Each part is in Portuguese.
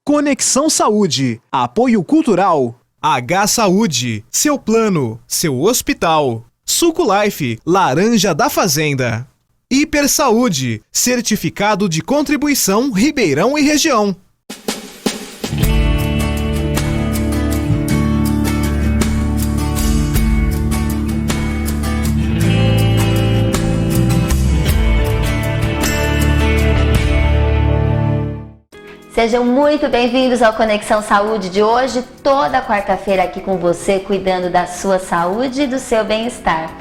Conexão Saúde, apoio cultural. H Saúde, seu plano, seu hospital. Suco Life, laranja da fazenda. Hiper Saúde, certificado de contribuição Ribeirão e região. Sejam muito bem-vindos ao Conexão Saúde de hoje, toda quarta-feira aqui com você, cuidando da sua saúde e do seu bem-estar.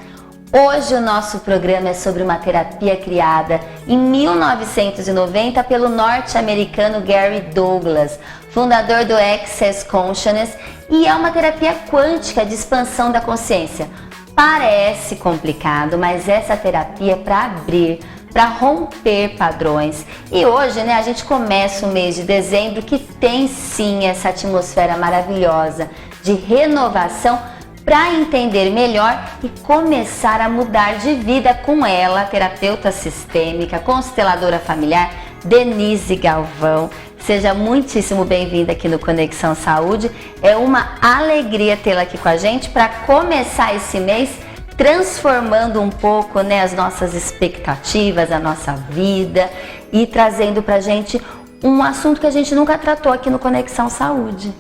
Hoje o nosso programa é sobre uma terapia criada em 1990 pelo norte-americano Gary Douglas, fundador do Access Consciousness, e é uma terapia quântica de expansão da consciência. Parece complicado, mas essa terapia é para abrir, para romper padrões. E hoje, a gente começa o mês de dezembro que tem sim essa atmosfera maravilhosa de renovação para entender melhor e começar a mudar de vida com ela, terapeuta sistêmica, consteladora familiar, Denise Galvão. Seja muitíssimo bem-vinda aqui no Conexão Saúde. É uma alegria tê-la aqui com a gente para começar esse mês transformando um pouco, as nossas expectativas, a nossa vida e trazendo pra gente um assunto que a gente nunca tratou aqui no Conexão Saúde.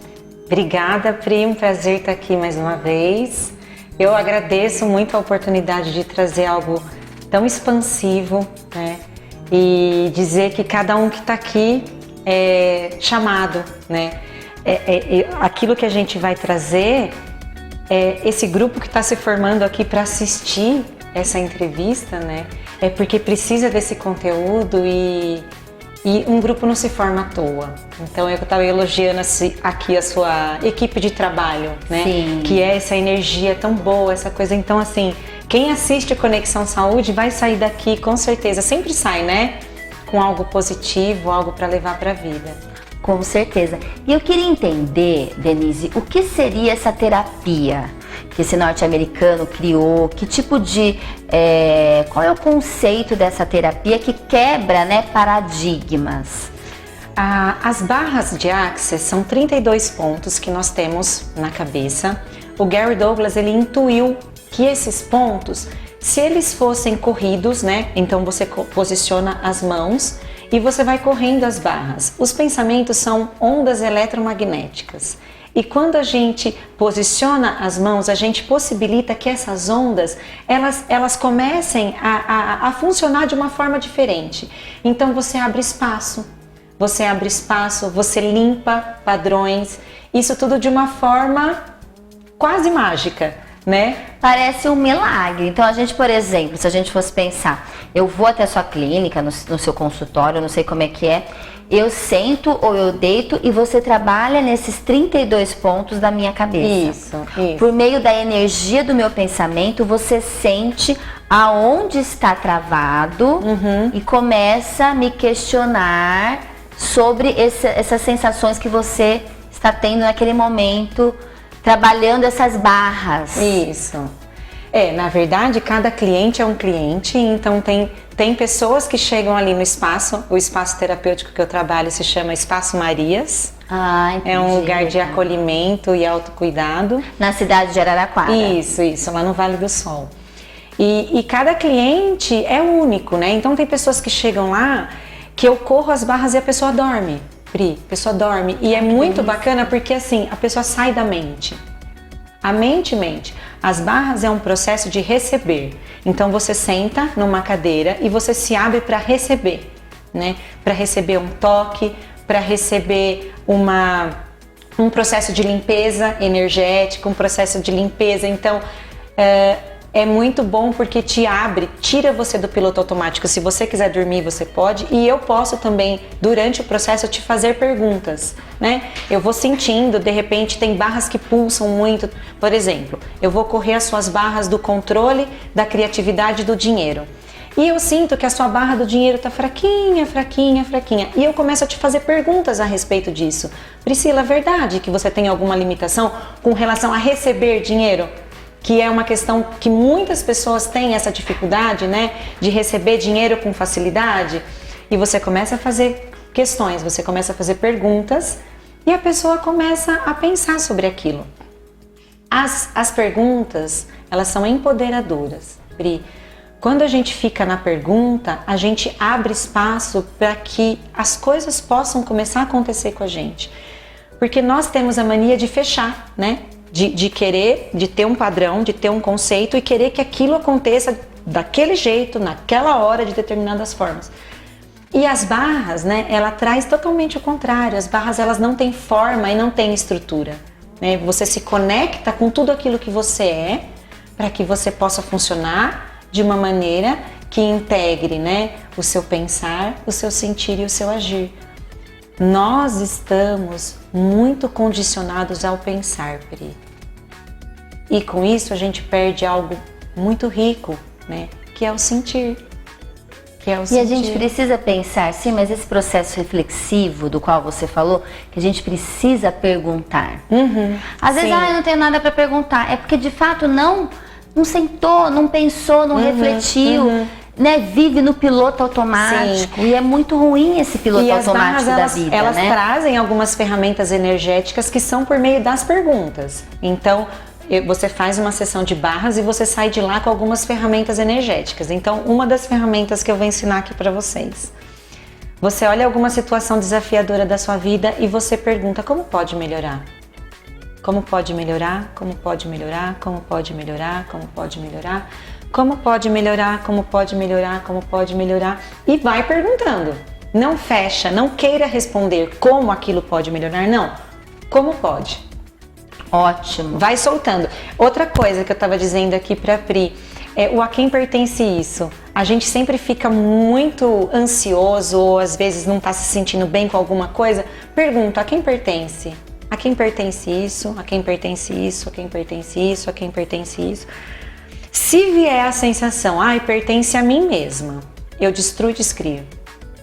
Obrigada, Pri, um prazer estar aqui mais uma vez. Eu agradeço muito a oportunidade de trazer algo tão expansivo, e dizer que cada um que está aqui é chamado, aquilo que a gente vai trazer. Esse grupo que está se formando aqui para assistir essa entrevista, é porque precisa desse conteúdo e um grupo não se forma à toa. Então eu estava elogiando aqui a sua equipe de trabalho, Sim. Que é essa energia tão boa, essa coisa. Então assim, quem assiste a Conexão Saúde vai sair daqui com certeza, sempre sai, com algo positivo, algo para levar para a vida. Com certeza. E eu queria entender, Denise, o que seria essa terapia que esse norte-americano criou? Que tipo de... qual é o conceito dessa terapia que quebra, paradigmas? As barras de Access são 32 pontos que nós temos na cabeça. O Gary Douglas, ele intuiu que esses pontos, se eles fossem corridos, então você posiciona as mãos e você vai correndo as barras. Os pensamentos são ondas eletromagnéticas. E quando a gente posiciona as mãos, a gente possibilita que essas ondas, elas comecem a funcionar de uma forma diferente. Então você abre espaço, você limpa padrões, isso tudo de uma forma quase mágica, Parece um milagre. Então a gente, por exemplo, se a gente fosse pensar, eu vou até a sua clínica, no seu consultório, eu não sei como é que é, eu sento ou eu deito e você trabalha nesses 32 pontos da minha cabeça. Isso. Por meio da energia do meu pensamento, você sente aonde está travado e começa a me questionar sobre essas sensações que você está tendo naquele momento, trabalhando essas barras. Isso. Na verdade, cada cliente é um cliente, então tem pessoas que chegam ali no espaço, o espaço terapêutico que eu trabalho se chama Espaço Marias. Entendi. É um lugar de acolhimento e autocuidado. Na cidade de Araraquara. Isso, lá no Vale do Sol. E cada cliente é único, Então tem pessoas que chegam lá, que eu corro as barras e a pessoa dorme. Pri, a pessoa dorme. E é muito bacana porque assim, a pessoa sai da mente. A mente. As barras é um processo de receber. Então você senta numa cadeira e você se abre para receber, Para receber um toque, para receber um processo de limpeza energética, um processo de limpeza. Então é muito bom porque te abre, tira você do piloto automático. Se você quiser dormir, você pode. E eu posso também, durante o processo, te fazer perguntas, Eu vou sentindo, de repente, tem barras que pulsam muito. Por exemplo, eu vou correr as suas barras do controle, da criatividade e do dinheiro. E eu sinto que a sua barra do dinheiro tá fraquinha. E eu começo a te fazer perguntas a respeito disso. Priscila, é verdade que você tem alguma limitação com relação a receber dinheiro? Que é uma questão que muitas pessoas têm essa dificuldade, de receber dinheiro com facilidade. E você começa a fazer questões, você começa a fazer perguntas E a pessoa começa a pensar sobre aquilo. As perguntas, elas são empoderadoras, Pri. Quando a gente fica na pergunta, a gente abre espaço para que as coisas possam começar a acontecer com a gente. Porque nós temos a mania de fechar, né? De querer, de ter um padrão, de ter um conceito e querer que aquilo aconteça daquele jeito, naquela hora, de determinadas formas. E as barras, né? Ela traz totalmente o contrário. As barras, elas não têm forma e não têm estrutura, né? Você se conecta com tudo aquilo que você é para que você possa funcionar de uma maneira que integre, né, o seu pensar, o seu sentir e o seu agir. Nós estamos muito condicionados ao pensar, Pri. E com isso a gente perde algo muito rico, né, que é o sentir. E a gente precisa pensar, sim, mas esse processo reflexivo do qual você falou, que a gente precisa perguntar. Às vezes, eu não tenho nada para perguntar. É porque de fato não sentou, não pensou, não refletiu, né? Vive no piloto automático. Sim. E é muito ruim esse piloto automático da vida, elas né? trazem algumas ferramentas energéticas que são por meio das perguntas. Então, você faz uma sessão de barras e você sai de lá com algumas ferramentas energéticas. Então, uma das ferramentas que eu vou ensinar aqui para vocês. Você olha alguma situação desafiadora da sua vida e você pergunta: como pode melhorar? Como pode melhorar? Como pode melhorar? Como pode melhorar? Como pode melhorar? Como pode melhorar? Como pode melhorar? Como pode melhorar? E vai perguntando. Não fecha, não queira responder como aquilo pode melhorar, não. Como pode? Ótimo. Vai soltando. Outra coisa que eu estava dizendo aqui para Pri é o a quem pertence isso. A gente sempre fica muito ansioso ou às vezes não está se sentindo bem com alguma coisa. Pergunta: a quem pertence? A quem pertence isso? A quem pertence isso? A quem pertence isso? A quem pertence isso? Se vier a sensação: ai, pertence a mim mesma, eu destruo e descrio.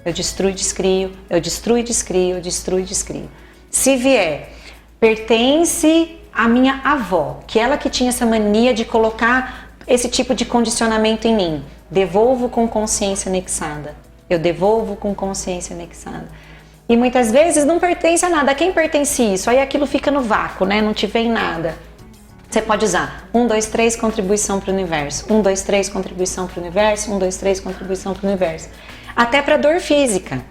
Eu destruo e descrio. Eu destruo e descrio. Eu destruo e descrio. Se vier: pertence à minha avó, que ela que tinha essa mania de colocar esse tipo de condicionamento em mim. Devolvo com consciência anexada. Eu devolvo com consciência anexada. E muitas vezes não pertence a nada. A quem pertence isso? Aí aquilo fica no vácuo, né? Não te vem nada. Você pode usar 1, 2, 3, contribuição para o universo. 1, 2, 3, contribuição para o universo. 1, 2, 3, contribuição para o universo. Até para dor física.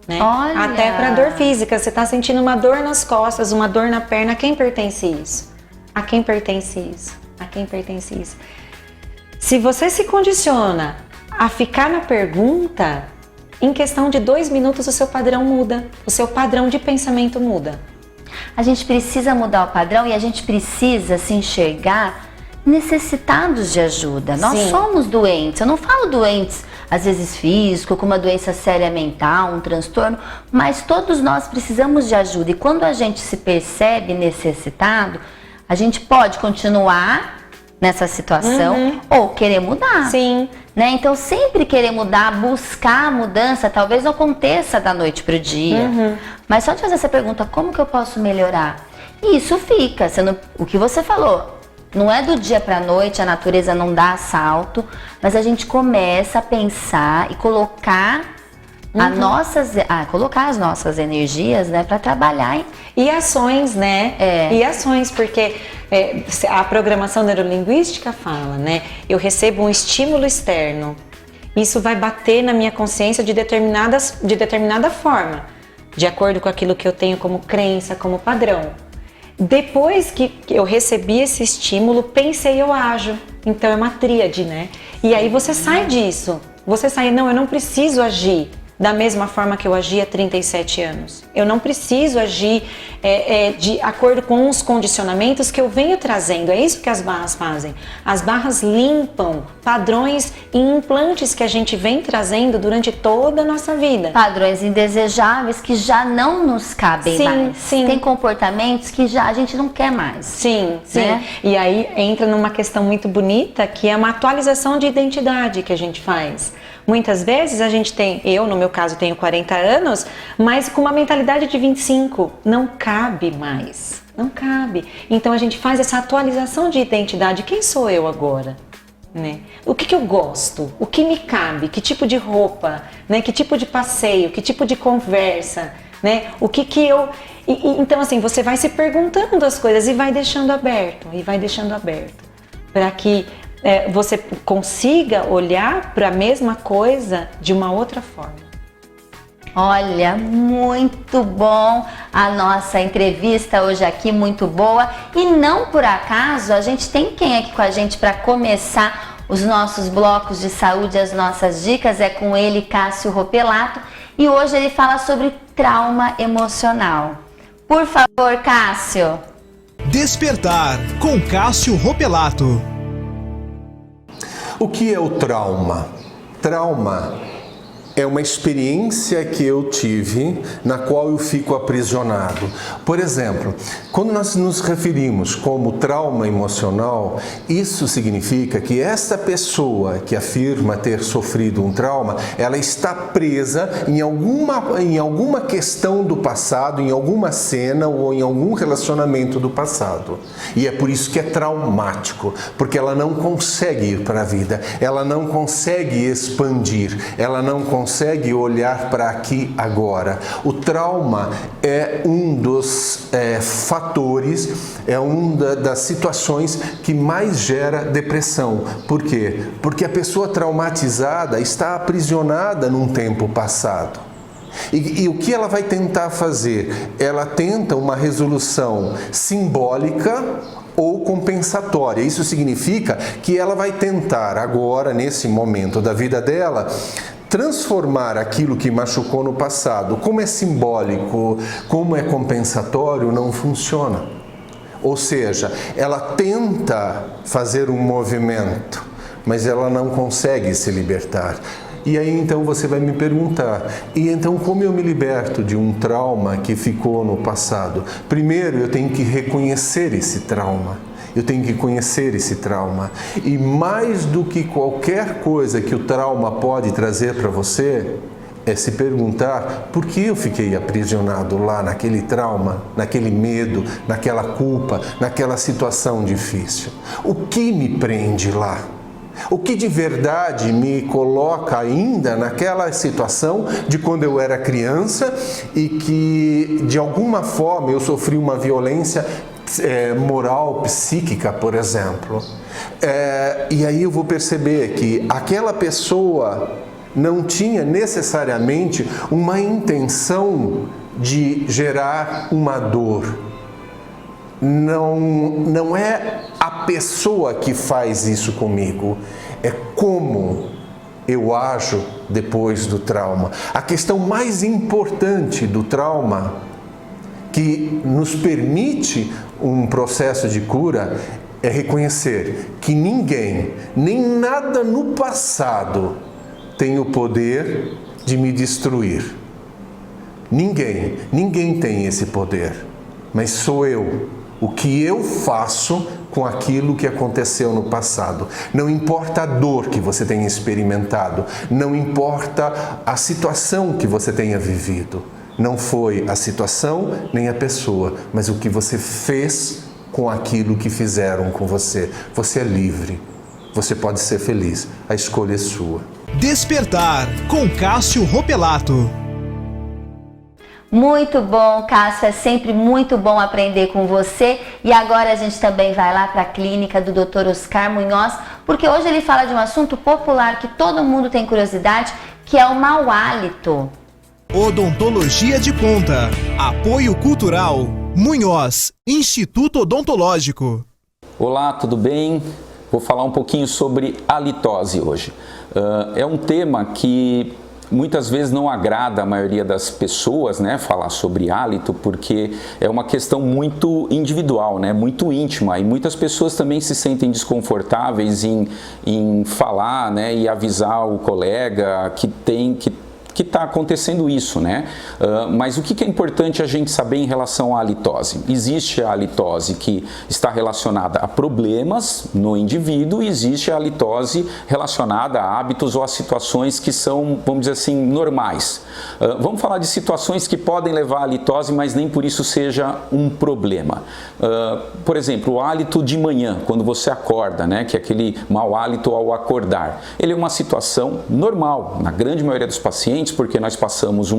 Né? Olha. Até para dor física, você está sentindo uma dor nas costas, uma dor na perna, a quem pertence isso? A quem pertence isso? A quem pertence isso? Se você se condiciona a ficar na pergunta, em questão de 2 minutos o seu padrão muda, o seu padrão de pensamento muda. A gente precisa mudar o padrão e a gente precisa se enxergar necessitados de ajuda. Nós somos doentes, eu não falo doentes às vezes físico, com uma doença séria mental, um transtorno, mas todos nós precisamos de ajuda. E quando a gente se percebe necessitado, a gente pode continuar nessa situação ou querer mudar. Sim. Né? Então sempre querer mudar, buscar a mudança, talvez não aconteça da noite para o dia. Mas só de fazer essa pergunta: como que eu posso melhorar? E isso fica, o que você falou. Não é do dia para a noite, a natureza não dá assalto, mas a gente começa a pensar e colocar colocar as nossas energias, né, para trabalhar e ações, né? E ações, porque a programação neurolinguística fala, né? Eu recebo um estímulo externo, isso vai bater na minha consciência de determinada forma, de acordo com aquilo que eu tenho como crença, como padrão. Depois que eu recebi esse estímulo, pensei, eu ajo. Então é uma tríade, né? E aí você sai disso. Você sai, não, eu não preciso agir da mesma forma que eu agi há 37 anos. Eu não preciso agir de acordo com os condicionamentos que eu venho trazendo. É isso que as barras fazem. As barras limpam padrões e implantes que a gente vem trazendo durante toda a nossa vida. Padrões indesejáveis que já não nos cabem mais. Sim. Tem comportamentos que já a gente não quer mais. Sim, sim. Né? E aí entra numa questão muito bonita, que é uma atualização de identidade que a gente faz. Muitas vezes a gente tem, eu no meu caso tenho 40 anos, mas com uma mentalidade de 25, não cabe mais, não cabe. Então a gente faz essa atualização de identidade, quem sou eu agora? Né? O que eu gosto? O que me cabe? Que tipo de roupa? Né? Que tipo de passeio? Que tipo de conversa? né? O que que eu... Então, assim, você vai se perguntando as coisas e vai deixando aberto, para que você consiga olhar para a mesma coisa de uma outra forma. Olha, muito bom a nossa entrevista hoje aqui, muito boa. E não por acaso, a gente tem quem aqui com a gente para começar os nossos blocos de saúde, as nossas dicas, é com ele, Cássio Ropelato. E hoje ele fala sobre trauma emocional. Por favor, Cássio. Despertar com Cássio Ropelato. O que é o trauma? Trauma é uma experiência que eu tive na qual eu fico aprisionado. Por exemplo, quando nós nos referimos como trauma emocional, isso significa que essa pessoa que afirma ter sofrido um trauma, ela está presa em alguma questão do passado, em alguma cena ou em algum relacionamento do passado. E é por isso que é traumático, porque ela não consegue ir para a vida, ela não consegue expandir, ela não consegue olhar para aqui agora. O trauma é um dos fatores, é uma das situações que mais gera depressão. Por quê? Porque a pessoa traumatizada está aprisionada num tempo passado. E o que ela vai tentar fazer? Ela tenta uma resolução simbólica ou compensatória. Isso significa que ela vai tentar agora, nesse momento da vida dela, transformar aquilo que machucou no passado. Como é simbólico, como é compensatório, não funciona. Ou seja, ela tenta fazer um movimento, mas ela não consegue se libertar. E aí então você vai me perguntar, e então como eu me liberto de um trauma que ficou no passado? Primeiro eu tenho que reconhecer esse trauma. Eu tenho que conhecer esse trauma. E mais do que qualquer coisa que o trauma pode trazer para você, é se perguntar por que eu fiquei aprisionado lá naquele trauma, naquele medo, naquela culpa, naquela situação difícil. O que me prende lá? O que de verdade me coloca ainda naquela situação de quando eu era criança e que de alguma forma eu sofri uma violência moral, psíquica, por exemplo. E aí eu vou perceber que aquela pessoa não tinha necessariamente uma intenção de gerar uma dor. Não é a pessoa que faz isso comigo, é como eu ajo depois do trauma. A questão mais importante do trauma, que nos permite um processo de cura, é reconhecer que ninguém, nem nada no passado tem o poder de me destruir. Ninguém tem esse poder, mas sou eu. O que eu faço com aquilo que aconteceu no passado. Não importa a dor que você tenha experimentado, não importa a situação que você tenha vivido. Não foi a situação nem a pessoa, mas o que você fez com aquilo que fizeram com você. Você é livre. Você pode ser feliz. A escolha é sua. Despertar com Cássio Ropelato. Muito bom, Cássio, é sempre muito bom aprender com você. E agora a gente também vai lá para a clínica do Dr. Oscar Munhoz, porque hoje ele fala de um assunto popular que todo mundo tem curiosidade, que é o mau hálito. Odontologia de ponta. Apoio cultural. Munhoz, Instituto Odontológico. Olá, tudo bem? Vou falar um pouquinho sobre halitose hoje. É um tema que muitas vezes não agrada a maioria das pessoas, né, falar sobre hálito, porque é uma questão muito individual, né, muito íntima, e muitas pessoas também se sentem desconfortáveis em falar, né, e avisar o colega que está acontecendo isso, né? Mas o que é importante a gente saber em relação à halitose? Existe a halitose que está relacionada a problemas no indivíduo e existe a halitose relacionada a hábitos ou a situações que são, vamos dizer assim, normais. Vamos falar de situações que podem levar à halitose, mas nem por isso seja um problema. Por exemplo, o hálito de manhã, quando você acorda, né? Que é aquele mau hálito ao acordar. Ele é uma situação normal, na grande maioria dos pacientes. pacientes, porque nós passamos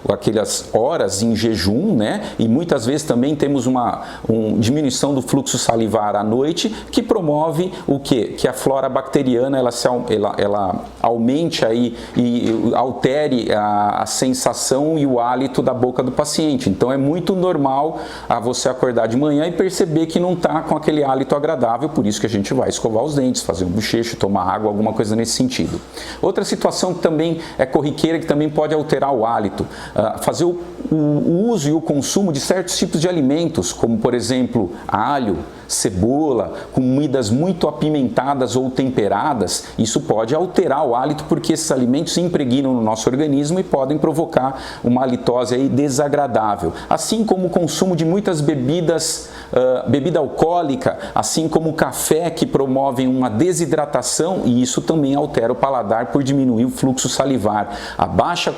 aquelas horas em jejum, né? E muitas vezes também temos uma diminuição do fluxo salivar à noite, que promove o quê? Que a flora bacteriana ela aumente aí e altere a sensação e o hálito da boca do paciente. Então é muito normal você acordar de manhã e perceber que não está com aquele hálito agradável, por isso que a gente vai escovar os dentes, fazer um bochecho, tomar água, alguma coisa nesse sentido. Outra situação que também é corriqueira, que também pode alterar o hálito, fazer o uso e o consumo de certos tipos de alimentos, como por exemplo alho, cebola, comidas muito apimentadas ou temperadas, isso pode alterar o hálito, porque esses alimentos se impregnam no nosso organismo e podem provocar uma halitose aí desagradável. Assim como o consumo de muitas bebidas, bebida alcoólica, assim como o café, que promovem uma desidratação, e isso também altera o paladar por diminuir o fluxo salivar. A baixa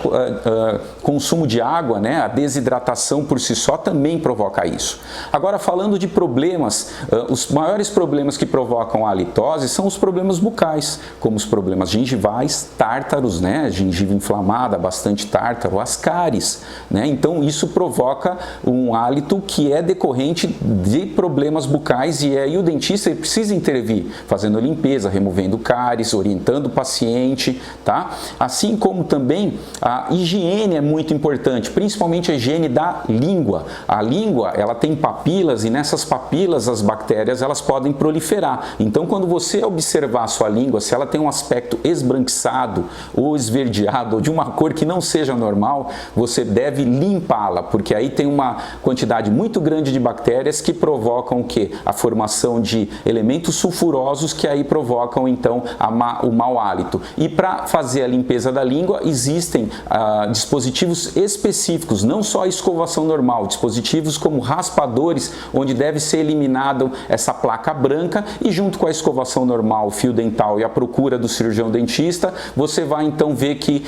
consumo de água, né, a desidratação por si só também provoca isso. Agora, falando de problemas, os maiores problemas que provocam a halitose são os problemas bucais, como os problemas gengivais, tártaros, né, gengiva inflamada, bastante tártaro, as cáries, né? Então isso provoca um hálito que é decorrente de problemas bucais, e aí o dentista precisa intervir, fazendo limpeza, removendo cáries, orientando o paciente, tá? Assim como também a higiene é muito importante, principalmente a higiene da língua. A língua, ela tem papilas, e nessas papilas as bactérias elas podem proliferar. Então, quando você observar a sua língua, se ela tem um aspecto esbranquiçado ou esverdeado ou de uma cor que não seja normal, você deve limpá-la, porque aí tem uma quantidade muito grande de bactérias que provocam o quê? A formação de elementos sulfurosos, que aí provocam então o mau hálito. E para fazer a limpeza da língua existem dispositivos específicos, não só a escovação normal, dispositivos como raspadores, onde deve ser eliminado essa placa branca, e junto com a escovação normal, o fio dental e a procura do cirurgião dentista, você vai então ver que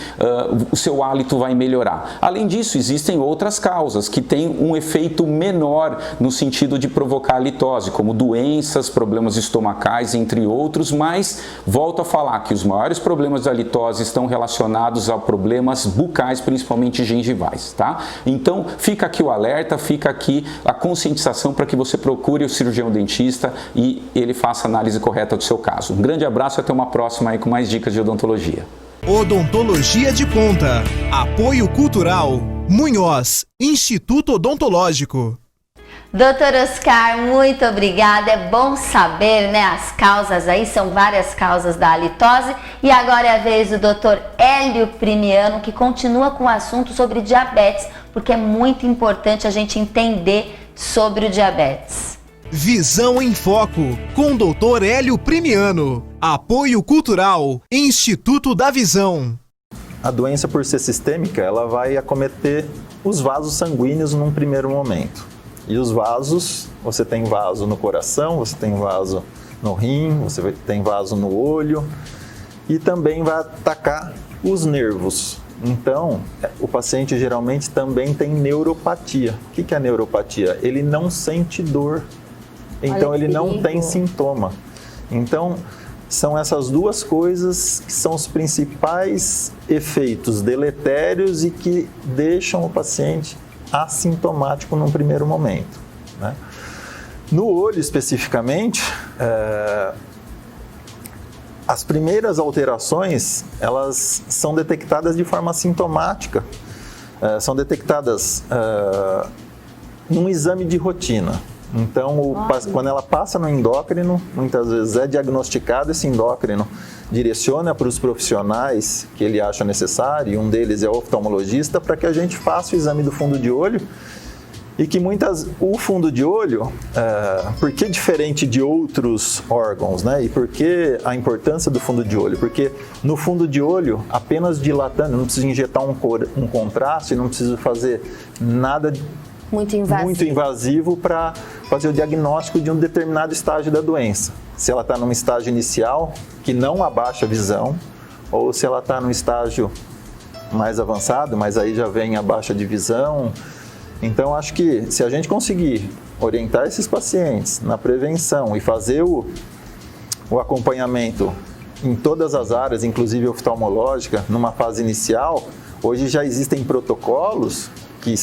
o seu hálito vai melhorar. Além disso, existem outras causas que têm um efeito menor no sentido de provocar halitose, como doenças, problemas estomacais, entre outros, mas volto a falar que os maiores problemas da halitose estão relacionados a problemas bucais, principalmente gengivais, tá? Então, fica aqui o alerta, fica aqui a conscientização para que você procure o cirurgião dentista e ele faça a análise correta do seu caso. Um grande abraço e até uma próxima aí com mais dicas de odontologia. Odontologia de Ponta. Apoio Cultural. Munhoz, Instituto Odontológico. Doutor Oscar, muito obrigada. É bom saber, né, as causas aí, são várias causas da halitose. E agora é a vez do doutor Hélio Primiano, que continua com o assunto sobre diabetes, porque é muito importante a gente entender sobre o diabetes. Visão em Foco, com Dr. Hélio Primiano. Apoio Cultural, Instituto da Visão. A doença, por ser sistêmica, ela vai acometer os vasos sanguíneos num primeiro momento. E os vasos, você tem vaso no coração, você tem vaso no rim, você tem vaso no olho, e também vai atacar os nervos. Então, o paciente geralmente também tem neuropatia. O que é a neuropatia? Ele não sente dor. Então ele não tem sintoma. Então são essas duas coisas que são os principais efeitos deletérios e que deixam o paciente assintomático num primeiro momento, né? No olho especificamente, as primeiras alterações elas são detectadas de forma assintomática, são detectadas num exame de rotina. Então, quando ela passa no endócrino, muitas vezes é diagnosticado esse endócrino, direciona para os profissionais que ele acha necessário, e um deles é o oftalmologista, para que a gente faça o exame do fundo de olho, e que o fundo de olho, por que diferente de outros órgãos, né? E por que a importância do fundo de olho? Porque no fundo de olho, apenas dilatando, não precisa injetar um contraste, não precisa fazer nada muito invasivo para fazer o diagnóstico de um determinado estágio da doença. Se ela está num estágio inicial, que não abaixa a visão, ou se ela está num estágio mais avançado, mas aí já vem a baixa de visão. Então, acho que se a gente conseguir orientar esses pacientes na prevenção e fazer o acompanhamento em todas as áreas, inclusive oftalmológica, numa fase inicial, Hoje já existem protocolos que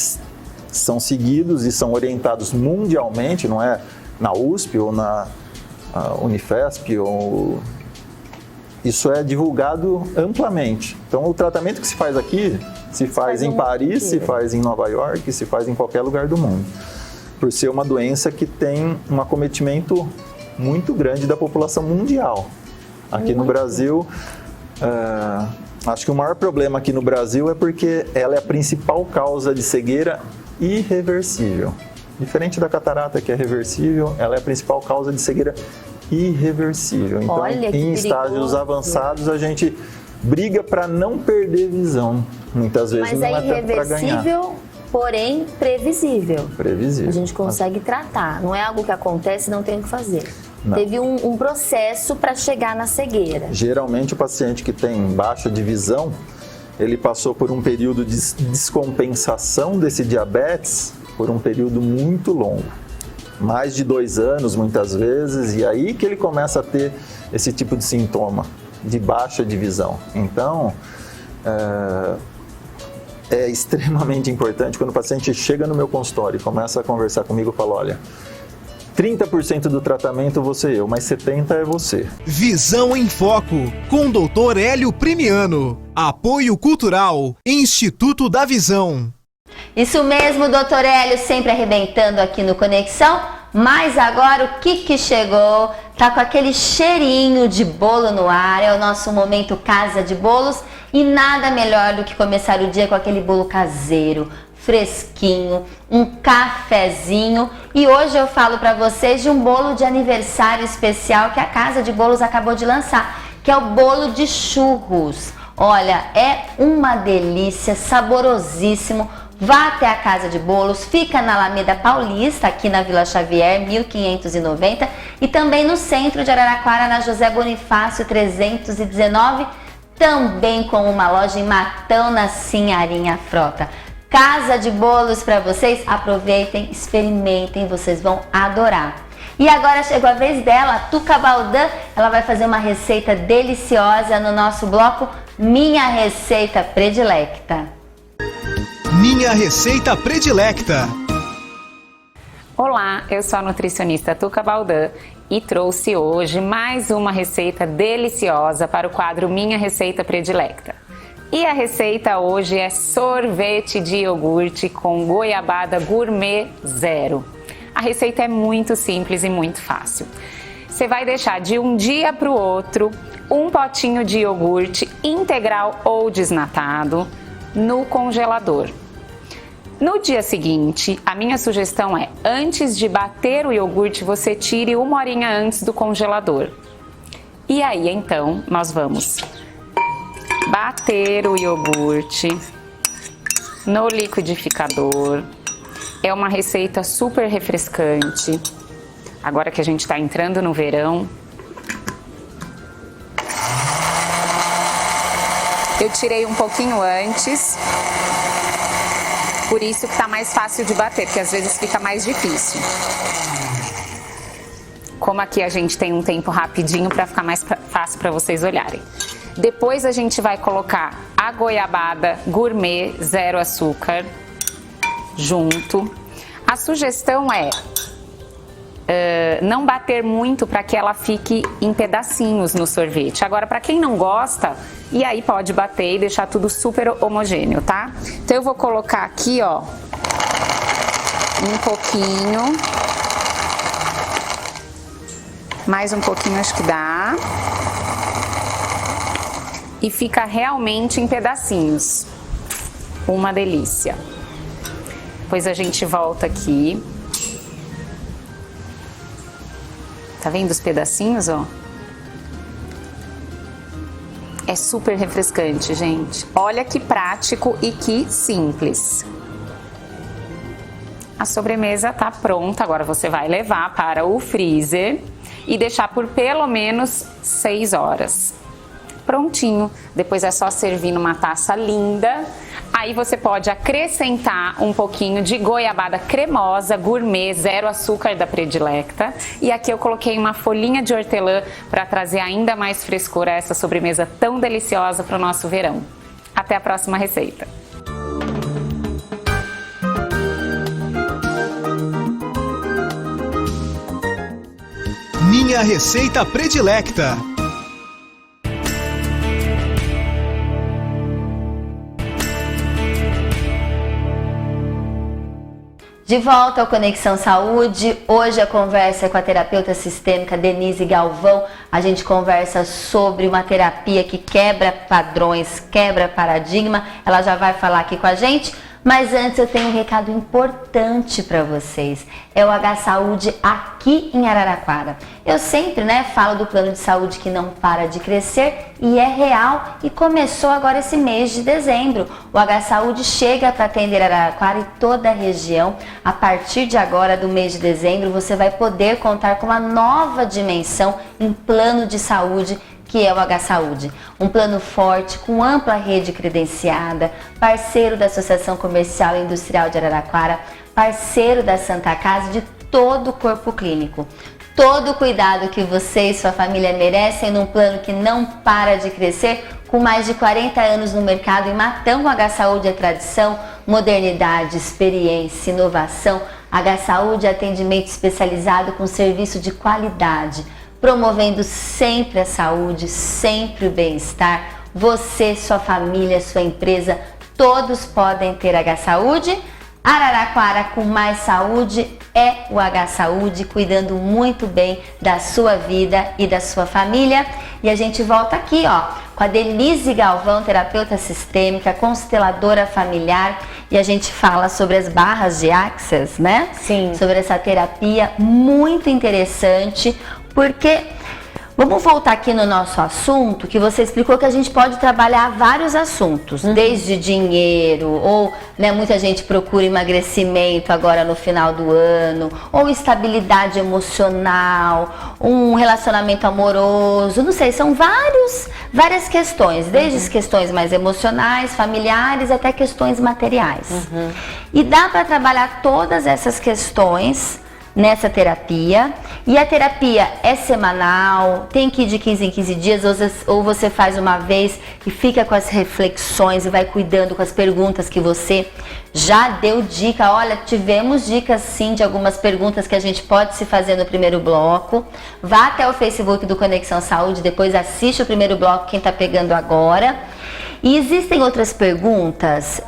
são seguidos e são orientados mundialmente, não é na USP ou na Unifesp, isso é divulgado amplamente. Então, o tratamento que se faz aqui, se faz em Paris, se faz em Nova York, se faz em qualquer lugar do mundo. Por ser uma doença que tem um acometimento muito grande da população mundial. Aqui no Brasil, acho que o maior problema aqui no Brasil é porque ela é a principal causa de cegueira irreversível. Diferente da catarata, que é reversível, ela é a principal causa de cegueira irreversível. Então, em estágios avançados, a gente briga para não perder visão. Muitas vezes mas não é tanto para ganhar. irreversível, porém previsível. Previsível. A gente consegue tratar. Não é algo que acontece e não tem o que fazer. Não. Teve um processo para chegar na cegueira. Geralmente, o paciente que tem baixa de visão, ele passou por um período de descompensação desse diabetes por um período muito longo. Mais de 2 anos, muitas vezes, e aí que ele começa a ter esse tipo de sintoma de baixa de visão. Então, é extremamente importante quando o paciente chega no meu consultório e começa a conversar comigo, eu falo, olha, 30% do tratamento você eu, mas 70% é você. Visão em Foco, com o Dr. Hélio Primiano. Apoio Cultural, Instituto da Visão. Isso mesmo, doutor Hélio, sempre arrebentando aqui no Conexão. Mas agora o que chegou? Tá com aquele cheirinho de bolo no ar, é o nosso momento Casa de Bolos. E nada melhor do que começar o dia com aquele bolo caseiro, fresquinho, um cafezinho. E hoje eu falo para vocês de um bolo de aniversário especial que a Casa de Bolos acabou de lançar, que é o bolo de churros. Olha, é uma delícia, saborosíssimo. Vá até a Casa de Bolos, fica na Alameda Paulista, aqui na Vila Xavier, 1590, e também no centro de Araraquara, na José Bonifácio 319, também com uma loja em Matão, na Sinharinha Frota. Casa de Bolos para vocês, aproveitem, experimentem, vocês vão adorar. E agora chegou a vez dela, a Tuca Baldan, ela vai fazer uma receita deliciosa no nosso bloco Minha Receita Predilecta. Minha Receita Predilecta. Olá, eu sou a nutricionista Tuca Baldan e trouxe hoje mais uma receita deliciosa para o quadro Minha Receita Predilecta. E a receita hoje é sorvete de iogurte com goiabada gourmet zero. A receita é muito simples e muito fácil. Você vai deixar de um dia para o outro um potinho de iogurte integral ou desnatado no congelador. No dia seguinte, a minha sugestão é, antes de bater o iogurte, você tire 1 horinha antes do congelador. E aí, então, nós vamos bater o iogurte no liquidificador. É uma receita super refrescante. Agora que a gente está entrando no verão. Eu tirei um pouquinho antes. Por isso que está mais fácil de bater, porque às vezes fica mais difícil. Como aqui a gente tem um tempo rapidinho para ficar mais fácil para vocês olharem. Depois a gente vai colocar a goiabada gourmet zero açúcar junto. A sugestão é não bater muito para que ela fique em pedacinhos no sorvete. Agora, para quem não gosta, e aí pode bater e deixar tudo super homogêneo, tá? Então eu vou colocar aqui, ó, um pouquinho. Mais um pouquinho, acho que dá. E fica realmente em pedacinhos. Uma delícia. Depois a gente volta aqui. Tá vendo os pedacinhos, ó? É super refrescante, gente. Olha que prático e que simples. A sobremesa tá pronta. Agora você vai levar para o freezer e deixar por pelo menos 6 horas. Prontinho. Depois é só servir numa taça linda. Aí você pode acrescentar um pouquinho de goiabada cremosa, gourmet, zero açúcar da Predilecta. E aqui eu coloquei uma folhinha de hortelã para trazer ainda mais frescor a essa sobremesa tão deliciosa para o nosso verão. Até a próxima receita. Minha receita predilecta. De volta ao Conexão Saúde, hoje a conversa é com a terapeuta sistêmica Denise Galvão. A gente conversa sobre uma terapia que quebra padrões, quebra paradigma. Ela já vai falar aqui com a gente, mas antes eu tenho um recado importante para vocês. É o H-Saúde aqui em Araraquara. Eu sempre, falo do plano de saúde que não para de crescer e é real e começou agora esse mês de dezembro. O H-Saúde chega para atender Araraquara e toda a região. A partir de agora, do mês de dezembro, você vai poder contar com uma nova dimensão em plano de saúde, que é o H-Saúde. Um plano forte, com ampla rede credenciada, parceiro da Associação Comercial e Industrial de Araraquara, parceiro da Santa Casa e de todo o corpo clínico. Todo o cuidado que você e sua família merecem num plano que não para de crescer, com mais de 40 anos no mercado. Em Matão, o H-Saúde é tradição, modernidade, experiência, inovação. H-Saúde é atendimento especializado com serviço de qualidade, promovendo sempre a saúde, sempre o bem-estar. Você, sua família, sua empresa, todos podem ter H-Saúde. Araraquara com mais saúde é o H-Saúde, cuidando muito bem da sua vida e da sua família. E a gente volta aqui, com a Denise Galvão, terapeuta sistêmica, consteladora familiar, e a gente fala sobre as barras de Axis, né? Sim. Sobre essa terapia muito interessante, porque vamos voltar aqui no nosso assunto, que você explicou que a gente pode trabalhar vários assuntos, desde dinheiro, ou muita gente procura emagrecimento agora no final do ano, ou estabilidade emocional, um relacionamento amoroso, não sei, são várias questões, desde as questões mais emocionais, familiares, até questões materiais. E dá para trabalhar todas essas questões nessa terapia, e a terapia é semanal, tem que ir de 15 em 15 dias, ou você faz uma vez e fica com as reflexões e vai cuidando com as perguntas que você já deu dica. Olha, tivemos dicas sim de algumas perguntas que a gente pode se fazer no primeiro bloco. Vá até o Facebook do Conexão Saúde, depois assiste o primeiro bloco, quem está pegando agora. E existem outras perguntas,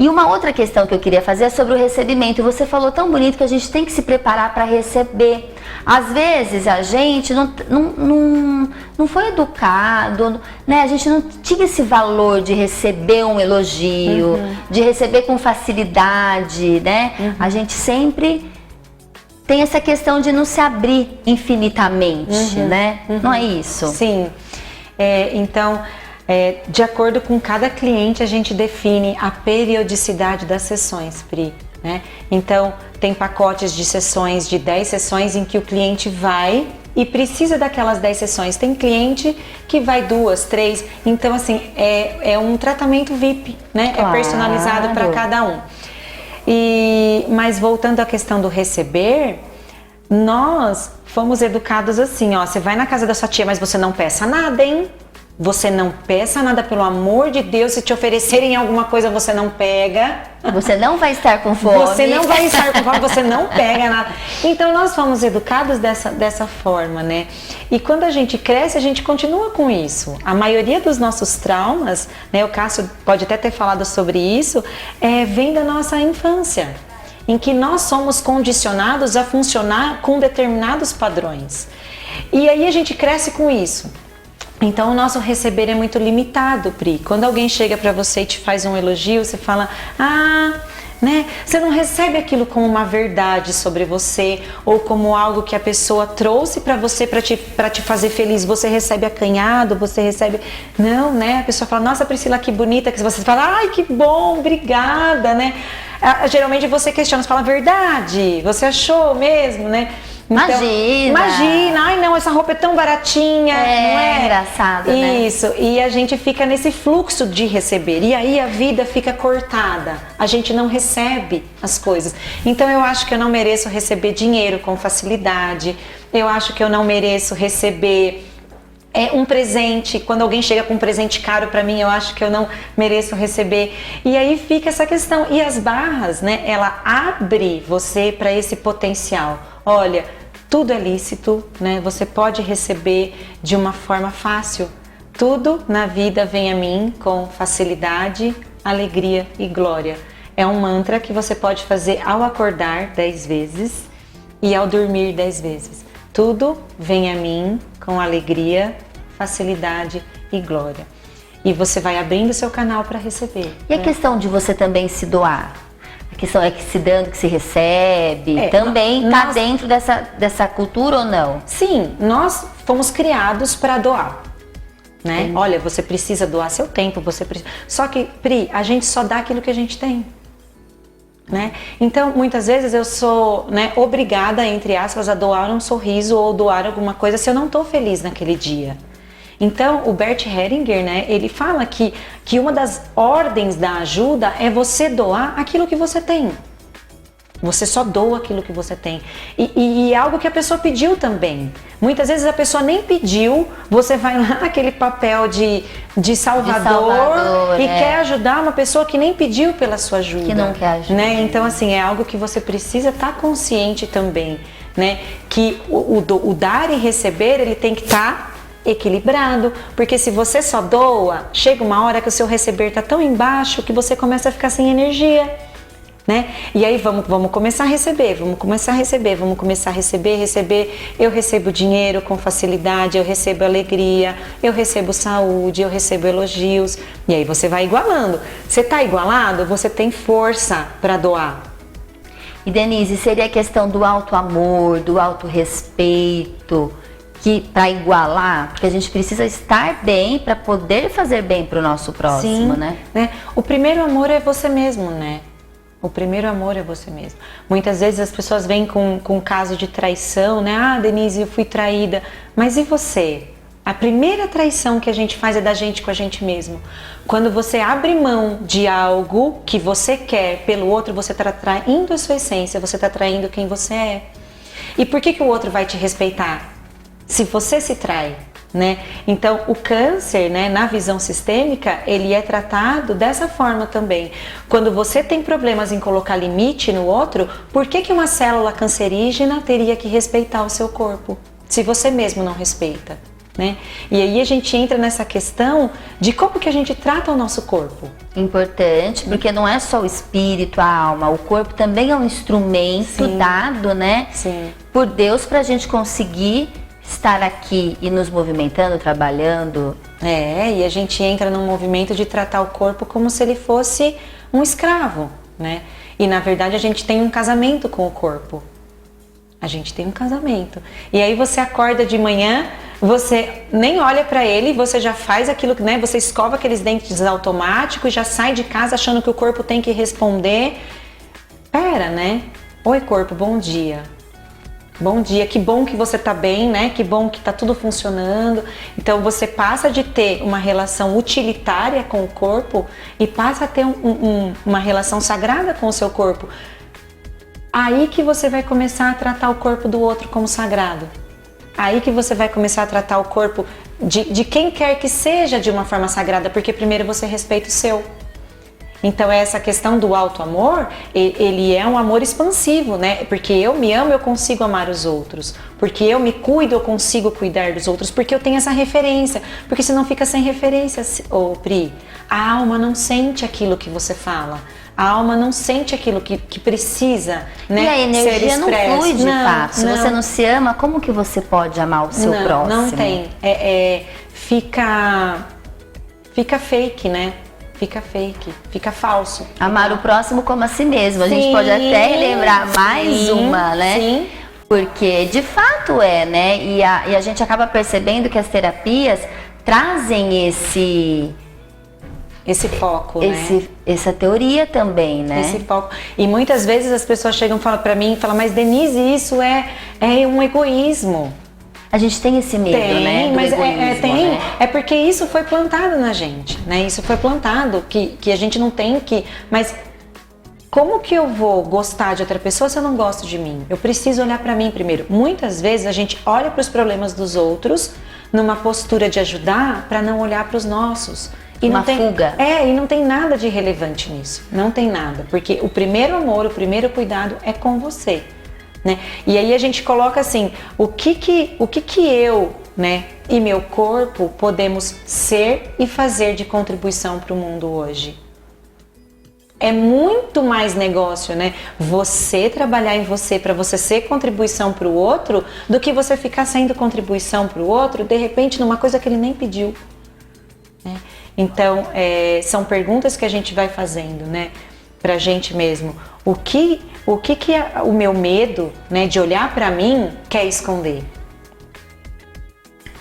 E uma outra questão que eu queria fazer é sobre o recebimento. Você falou tão bonito que a gente tem que se preparar para receber. Às vezes a gente não foi educado, A gente não tinha esse valor de receber um elogio, de receber com facilidade, A gente sempre tem essa questão de não se abrir infinitamente, Não é isso? Sim. Então, de acordo com cada cliente, a gente define a periodicidade das sessões, Pri, Então, tem pacotes de sessões, de 10 sessões, em que o cliente vai e precisa daquelas 10 sessões. Tem cliente que vai 2, 3, então, assim, é um tratamento VIP, Claro. É personalizado para cada um. Mas voltando à questão do receber, nós fomos educados assim, você vai na casa da sua tia, mas você não peça nada, hein? Você não peça nada, pelo amor de Deus. Se te oferecerem alguma coisa, você não pega. Você não vai estar com fome. Você não vai estar com fome, você não pega nada. Então, nós fomos educados dessa forma, E quando a gente cresce, a gente continua com isso. A maioria dos nossos traumas, o Cássio pode até ter falado sobre isso, vem da nossa infância, em que nós somos condicionados a funcionar com determinados padrões. E aí a gente cresce com isso. Então, o nosso receber é muito limitado, Pri. Quando alguém chega para você e te faz um elogio, você fala, você não recebe aquilo como uma verdade sobre você, ou como algo que a pessoa trouxe para você para te fazer feliz. Você recebe acanhado, você recebe... Não, A pessoa fala, nossa, Priscila, que bonita. Que você fala, ai, que bom, obrigada, Geralmente você questiona, você fala, verdade? Você achou mesmo, Então, imagina, ai não, essa roupa é tão baratinha, não é? Engraçado, Isso, e a gente fica nesse fluxo de receber, e aí a vida fica cortada, a gente não recebe as coisas. Então eu acho que eu não mereço receber dinheiro com facilidade, eu acho que eu não mereço receber É um presente, quando alguém chega com um presente caro para mim, eu acho que eu não mereço receber. E aí fica essa questão. E as barras, né, ela abre você para esse potencial. Olha, tudo é lícito, né? Você pode receber de uma forma fácil. Tudo na vida vem a mim com facilidade, alegria e glória. É um mantra que você pode fazer ao acordar 10 vezes e ao dormir 10 vezes. Tudo vem a mim com alegria, facilidade e glória. E você vai abrindo seu canal para receber. E a questão de você também se doar? A questão é que se dando que se recebe, também está dentro dessa cultura ou não? Sim, nós fomos criados para doar. Né? Olha, você precisa doar seu tempo, você precisa... Só que, Pri, a gente só dá aquilo que a gente tem. Né? Então, muitas vezes eu sou, né, obrigada, entre aspas, a doar um sorriso ou doar alguma coisa se eu não estou feliz naquele dia. Então, o Bert Hellinger, né, ele fala que uma das ordens da ajuda é você doar aquilo que você tem. Você só doa aquilo que você tem. E é algo que a pessoa pediu também. Muitas vezes a pessoa nem pediu, você vai lá naquele papel de salvador e quer ajudar uma pessoa que nem pediu pela sua ajuda. Que não quer ajuda. Né? Então, assim, é algo que você precisa estar consciente também. Né? Que o dar e receber, ele tem que estar equilibrado. Porque se você só doa, chega uma hora que o seu receber está tão embaixo que você começa a ficar sem energia. Né? E aí vamos começar a receber, receber. Eu recebo dinheiro com facilidade, eu recebo alegria, eu recebo saúde, eu recebo elogios. E aí você vai igualando. Você está igualado, você tem força para doar. E Denise, seria a questão do alto amor, do alto respeito, que para igualar, porque a gente precisa estar bem para poder fazer bem para o nosso próximo, Sim, né? O primeiro amor é você mesmo, né? O primeiro amor é você mesmo. Muitas vezes as pessoas vêm com caso de traição, né? Ah, Denise, eu fui traída. Mas e você? A primeira traição que a gente faz é da gente com a gente mesmo. Quando você abre mão de algo que você quer pelo outro, você está traindo a sua essência, você está traindo quem você é. E por que o outro vai te respeitar? Se você se trai. Né? Então o câncer, né, na visão sistêmica, ele é tratado dessa forma também. Quando você tem problemas em colocar limite no outro, por que uma célula cancerígena teria que respeitar o seu corpo, se você mesmo não respeita? Né? E aí a gente entra nessa questão de como que a gente trata o nosso corpo. Importante, porque não é só o espírito, a alma, o corpo também é um instrumento dado, né? Sim. Por Deus, para a gente conseguir estar aqui e nos movimentando, trabalhando. E a gente entra num movimento de tratar o corpo como se ele fosse um escravo, né? E na verdade a gente tem um casamento com o corpo. A gente tem um casamento. E aí você acorda de manhã, você nem olha pra ele, você já faz aquilo, né? Você escova aqueles dentes automáticos, já sai de casa achando que o corpo tem que responder. Pera, né? Oi, corpo, bom dia. Bom dia, que bom que você tá bem, né? Que bom que tá tudo funcionando. Então você passa de ter uma relação utilitária com o corpo e passa a ter uma relação sagrada com o seu corpo. Aí que você vai começar a tratar o corpo do outro como sagrado. Aí que você vai começar a tratar o corpo de quem quer que seja de uma forma sagrada, porque primeiro você respeita o seu. Então essa questão do alto amor, ele é um amor expansivo, né? Porque eu me amo, eu consigo amar os outros. Porque eu me cuido, eu consigo cuidar dos outros. Porque eu tenho essa referência. Porque senão fica sem referência, Pri. A alma não sente aquilo que você fala. A alma não sente aquilo que precisa, né? E a energia não flui de fato. Se não. você não se ama, como que você pode amar o seu próximo? Não tem. Fica fake, né? Fica fake, fica falso. Amar o próximo como a si mesmo. A gente pode até lembrar mais uma, né? Sim. Porque de fato né? E a gente acaba percebendo que as terapias trazem esse foco, né? Essa teoria também, né? Esse foco. E muitas vezes as pessoas chegam e falam pra mim, mas Denise, isso é um egoísmo. A gente tem esse medo, né? Mas egoísmo, tem. Né? É porque isso foi plantado na gente, né? Isso foi plantado, que a gente não tem que... Mas como que eu vou gostar de outra pessoa se eu não gosto de mim? Eu preciso olhar pra mim primeiro. Muitas vezes a gente olha para os problemas dos outros, numa postura de ajudar para não olhar para os nossos. E Uma não tem, fuga. e não tem nada de relevante nisso. Não tem nada. Porque o primeiro amor, o primeiro cuidado é com você. Né? E aí a gente coloca assim, o que eu, né, e meu corpo podemos ser e fazer de contribuição para o mundo hoje? É muito mais negócio, né? Você trabalhar em você para você ser contribuição para o outro, do que você ficar sendo contribuição para o outro, de repente, numa coisa que ele nem pediu. Né? Então, são perguntas que a gente vai fazendo, né? Pra gente mesmo. O que o meu medo, né, de olhar para mim quer esconder?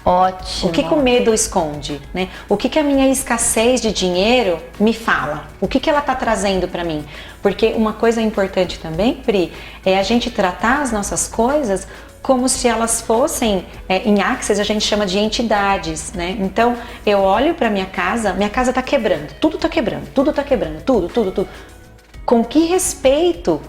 Ótimo. O que o medo esconde, né? O que a minha escassez de dinheiro me fala? O que ela tá trazendo para mim? Porque uma coisa importante também, Pri, é a gente tratar as nossas coisas como se elas fossem, em Access a gente chama de entidades, né? Então, eu olho para minha casa tá quebrando, tudo tá quebrando, tudo. Com que respeito,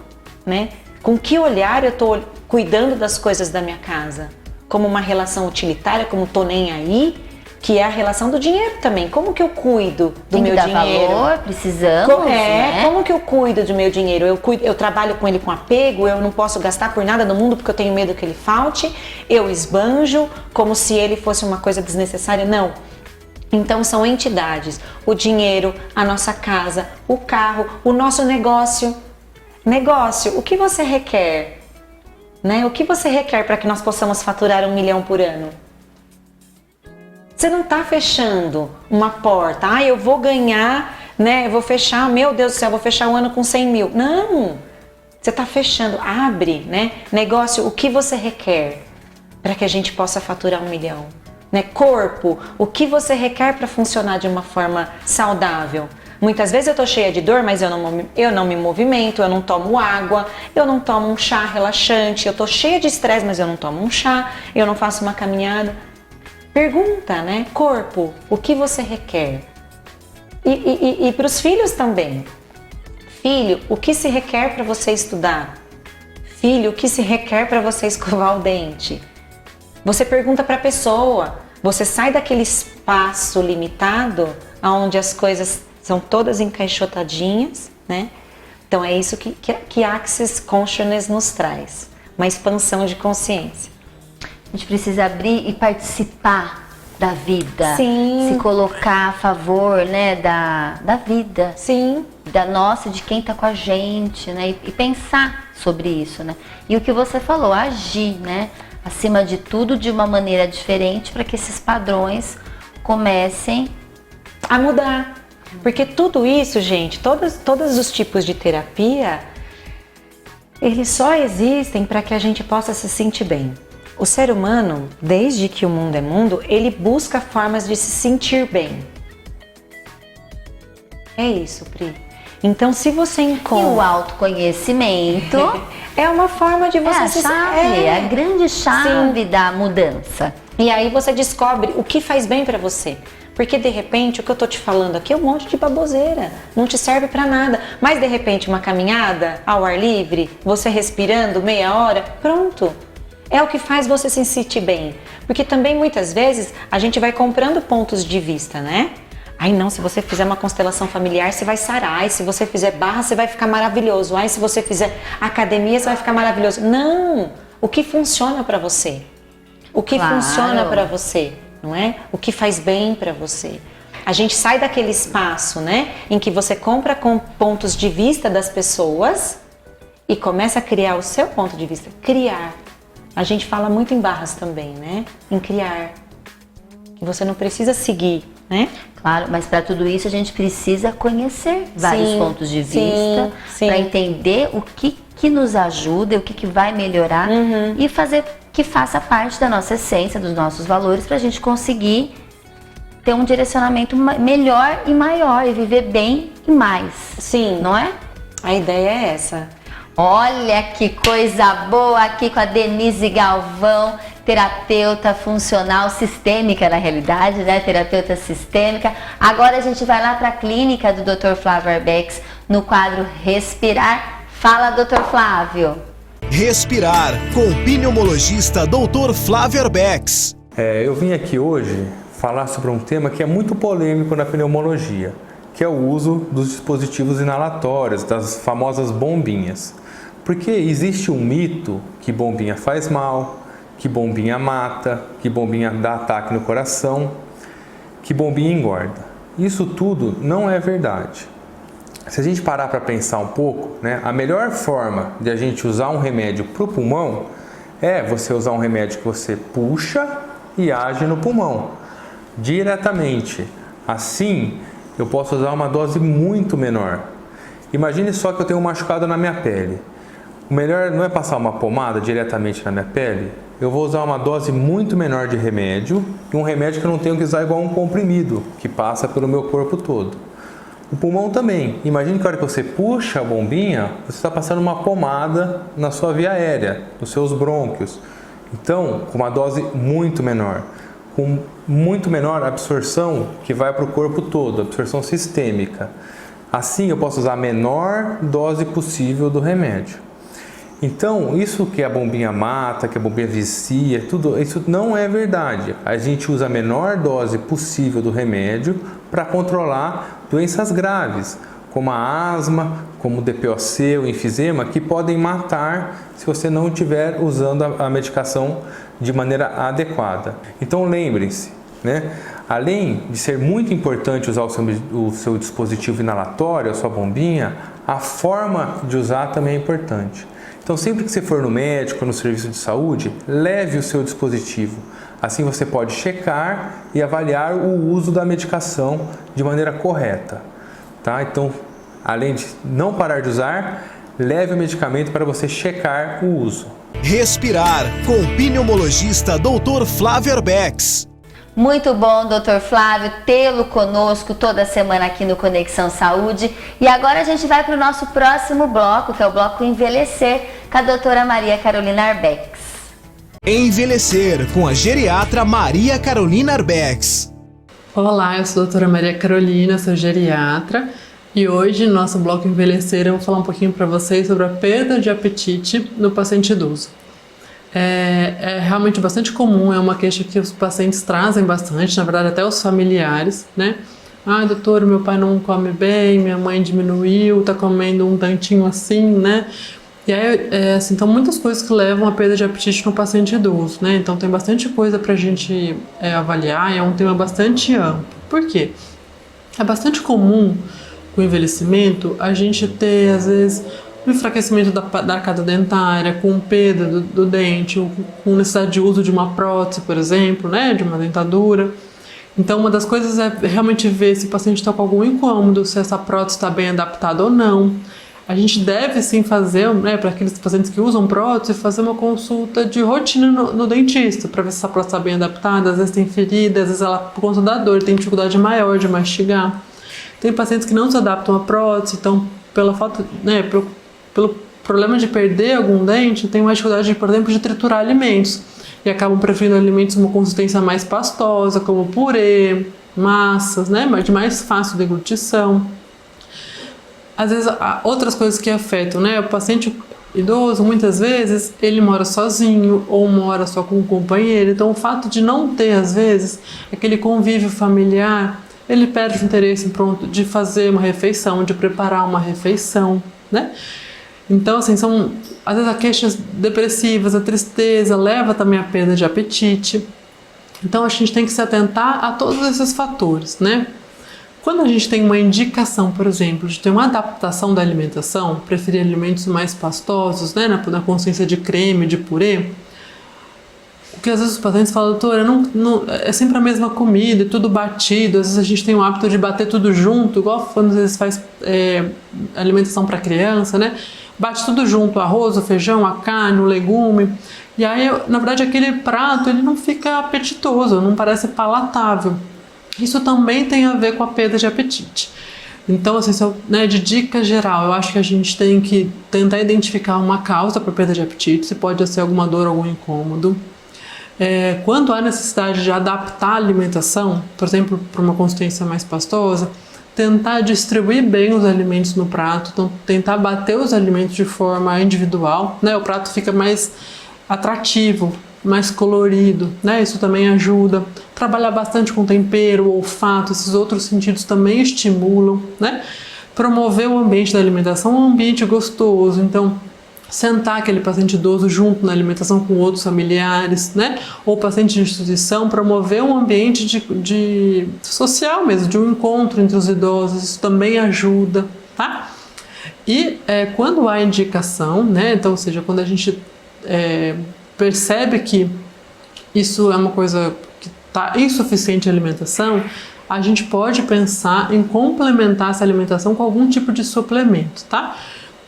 né? Com que olhar eu tô cuidando das coisas da minha casa? Como uma relação utilitária, como tô nem aí, que é a relação do dinheiro também. Como que eu cuido do meu dinheiro? Tem que dar valor, precisamos, né? Como que eu cuido do meu dinheiro? Eu trabalho com ele com apego, eu não posso gastar por nada no mundo porque eu tenho medo que ele falte, eu esbanjo como se ele fosse uma coisa desnecessária. Não. Então são entidades, o dinheiro, a nossa casa, o carro, o nosso negócio. Negócio, o que você requer? Né? O que você requer para que nós possamos faturar 1 milhão por ano? Você não está fechando uma porta, eu vou ganhar, né? Eu vou fechar, meu Deus do céu, vou fechar o ano com 100 mil. Não! Você está fechando, abre, né? Negócio, o que você requer para que a gente possa faturar 1 milhão? Né? Corpo, o que você requer para funcionar de uma forma saudável? Muitas vezes eu tô cheia de dor, mas eu não me movimento, eu não tomo água, eu não tomo um chá relaxante, eu tô cheia de estresse, mas eu não tomo um chá, eu não faço uma caminhada. Pergunta, né? Corpo, o que você requer? E para os filhos também. Filho, o que se requer para você estudar? Filho, o que se requer para você escovar o dente? Você pergunta para a pessoa, você sai daquele espaço limitado, onde as coisas são todas encaixotadinhas, né? Então é isso que Access Consciousness nos traz, uma expansão de consciência. A gente precisa abrir e participar da vida. Sim. Se colocar a favor, né, da vida. Sim. Da nossa, de quem tá com a gente, né? E pensar sobre isso, né? E o que você falou, agir, né? Acima de tudo, de uma maneira diferente, para que esses padrões comecem a mudar. Porque tudo isso, gente, todos os tipos de terapia, eles só existem para que a gente possa se sentir bem. O ser humano, desde que o mundo é mundo, ele busca formas de se sentir bem. É isso, Pri. Então, se você encontra... E o autoconhecimento é uma forma de você se sentir. É a grande chave da mudança. E aí você descobre o que faz bem para você. Porque de repente o que eu tô te falando aqui é um monte de baboseira, não te serve para nada. Mas de repente uma caminhada ao ar livre, você respirando meia hora, pronto. É o que faz você se sentir bem. Porque também muitas vezes a gente vai comprando pontos de vista, né? Ai não, se você fizer uma constelação familiar, você vai sarar. Ai, se você fizer barra, você vai ficar maravilhoso. Ai, se você fizer academia, você vai ficar maravilhoso. Não! O que funciona para você? O que funciona para você? Não é? O que faz bem para você. A gente sai daquele espaço, né, em que você compra com pontos de vista das pessoas e começa a criar o seu ponto de vista. Criar. A gente fala muito em barras também, né? Em criar. Que você não precisa seguir, né? Claro, mas para tudo isso a gente precisa conhecer vários pontos de vista para entender o que nos ajuda, o que vai melhorar e fazer que faça parte da nossa essência, dos nossos valores, para a gente conseguir ter um direcionamento melhor e maior e viver bem e mais. Sim. Não é? A ideia é essa. Olha que coisa boa aqui com a Denise Galvão, terapeuta funcional sistêmica, na realidade, né? Terapeuta sistêmica. Agora a gente vai lá para a clínica do Dr. Flávio Arbex no quadro Respirar. Fala, Dr. Flávio. Respirar, com o pneumologista Dr. Flávio Arbex. Eu vim aqui hoje falar sobre um tema que é muito polêmico na pneumologia, que é o uso dos dispositivos inalatórios, das famosas bombinhas. Porque existe um mito que bombinha faz mal, que bombinha mata, que bombinha dá ataque no coração, que bombinha engorda. Isso tudo não é verdade. Se a gente parar para pensar um pouco, né, a melhor forma de a gente usar um remédio para o pulmão é você usar um remédio que você puxa e age no pulmão, diretamente. Assim, eu posso usar uma dose muito menor. Imagine só que eu tenho um machucado na minha pele. O melhor não é passar uma pomada diretamente na minha pele. Eu vou usar uma dose muito menor de remédio, e um remédio que eu não tenho que usar igual um comprimido, que passa pelo meu corpo todo. O pulmão também. Imagine que a hora que você puxa a bombinha, você está passando uma pomada na sua via aérea, nos seus brônquios. Então, com uma dose muito menor, com muito menor absorção que vai para o corpo todo, absorção sistêmica. Assim, eu posso usar a menor dose possível do remédio. Então, isso que a bombinha mata, que a bombinha vicia, tudo isso não é verdade. A gente usa a menor dose possível do remédio para controlar doenças graves, como a asma, como o DPOC, o enfisema, que podem matar se você não estiver usando a medicação de maneira adequada. Então lembrem-se, né? Além de ser muito importante usar o seu dispositivo inalatório, a sua bombinha, a forma de usar também é importante. Então sempre que você for no médico, no serviço de saúde, leve o seu dispositivo. Assim você pode checar e avaliar o uso da medicação de maneira correta. Tá? Então, além de não parar de usar, leve o medicamento para você checar o uso. Respirar, com o pneumologista Dr. Flávio Arbex. Muito bom, Dr. Flávio, tê-lo conosco toda semana aqui no Conexão Saúde. E agora a gente vai para o nosso próximo bloco, que é o bloco Envelhecer, com a doutora Maria Carolina Arbex. Envelhecer, com a geriatra Maria Carolina Arbex. Olá, eu sou a doutora Maria Carolina, sou geriatra. E hoje, no nosso bloco Envelhecer, eu vou falar um pouquinho para vocês sobre a perda de apetite no paciente idoso. É realmente bastante comum, é uma queixa que os pacientes trazem bastante, na verdade até os familiares, né? Ah, doutor, meu pai não come bem, minha mãe diminuiu, tá comendo um tantinho assim, né? E aí, assim, então muitas coisas que levam à perda de apetite no paciente idoso, né? Então tem bastante coisa pra gente avaliar, é um tema bastante amplo. Por quê? É bastante comum com o envelhecimento a gente ter, às vezes, o enfraquecimento da arcada dentária, com perda do dente, com necessidade de uso de uma prótese, por exemplo, né, de uma dentadura. Então, uma das coisas é realmente ver se o paciente está com algum incômodo, se essa prótese está bem adaptada ou não. A gente deve sim fazer, né, para aqueles pacientes que usam prótese, fazer uma consulta de rotina no dentista, para ver se essa prótese está bem adaptada. Às vezes tem ferida, às vezes ela, por conta da dor, tem dificuldade maior de mastigar. Tem pacientes que não se adaptam à prótese, então, pela falta, né, pelo problema de perder algum dente, tem uma dificuldade, por exemplo, de triturar alimentos. E acabam preferindo alimentos com uma consistência mais pastosa, como purê, massas, né, de mais fácil deglutição. Às vezes, outras coisas que afetam, né, o paciente idoso, muitas vezes, ele mora sozinho ou mora só com um companheiro. Então, o fato de não ter, às vezes, aquele convívio familiar, ele perde o interesse de fazer uma refeição, de preparar uma refeição, né? Então, assim, são, às vezes, as queixas depressivas, a tristeza, leva também à perda de apetite. Então, a gente tem que se atentar a todos esses fatores, né? Quando a gente tem uma indicação, por exemplo, de ter uma adaptação da alimentação, preferir alimentos mais pastosos, né, na consciência de creme, de purê, porque às vezes os pacientes falam, doutora, é sempre a mesma comida, tudo batido, às vezes a gente tem o hábito de bater tudo junto, igual quando às vezes faz alimentação para criança, né? Bate tudo junto, o arroz, o feijão, a carne, o legume, e aí, na verdade, aquele prato ele não fica apetitoso, não parece palatável. Isso também tem a ver com a perda de apetite. Então, assim, né, de dica geral, eu acho que a gente tem que tentar identificar uma causa para perda de apetite, se pode ser alguma dor, algum incômodo. Quando há necessidade de adaptar a alimentação, por exemplo, para uma consistência mais pastosa, tentar distribuir bem os alimentos no prato, então tentar bater os alimentos de forma individual, né? O prato fica mais atrativo, mais colorido, né? Isso também ajuda. Trabalhar bastante com tempero, olfato, esses outros sentidos também estimulam, né? Promover o ambiente da alimentação, um ambiente gostoso. Então, sentar aquele paciente idoso junto na alimentação com outros familiares, né? Ou paciente de instituição, promover um ambiente de social mesmo, de um encontro entre os idosos, isso também ajuda, tá? E quando há indicação, né? Então, ou seja, quando a gente percebe que isso é uma coisa que está insuficiente a alimentação, a gente pode pensar em complementar essa alimentação com algum tipo de suplemento, tá?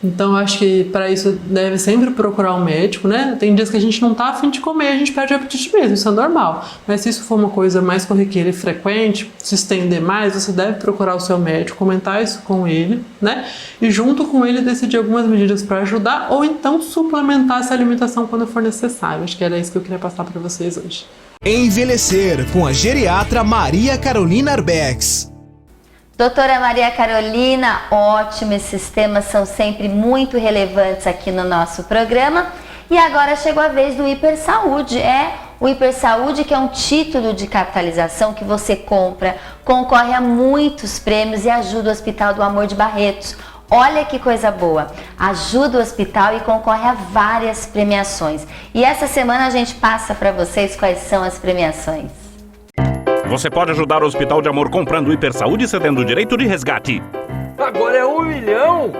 Então, eu acho que para isso deve sempre procurar um médico, né? Tem dias que a gente não tá a fim de comer, a gente perde o apetite mesmo, isso é normal. Mas se isso for uma coisa mais corriqueira e frequente, se estender mais, você deve procurar o seu médico, comentar isso com ele, né? E junto com ele decidir algumas medidas para ajudar ou então suplementar essa alimentação quando for necessário. Acho que era isso que eu queria passar para vocês hoje. Envelhecer com a geriatra Maria Carolina Arbex. Doutora Maria Carolina, ótimo, esses temas são sempre muito relevantes aqui no nosso programa. E agora chegou a vez do Hipersaúde. O Hipersaúde, que é um título de capitalização que você compra, concorre a muitos prêmios e ajuda o Hospital do Amor de Barretos. Olha que coisa boa, ajuda o hospital e concorre a várias premiações. E essa semana a gente passa para vocês quais são as premiações. Você pode ajudar o Hospital de Amor comprando o Hipersaúde e cedendo o direito de resgate. Agora é 1 milhão!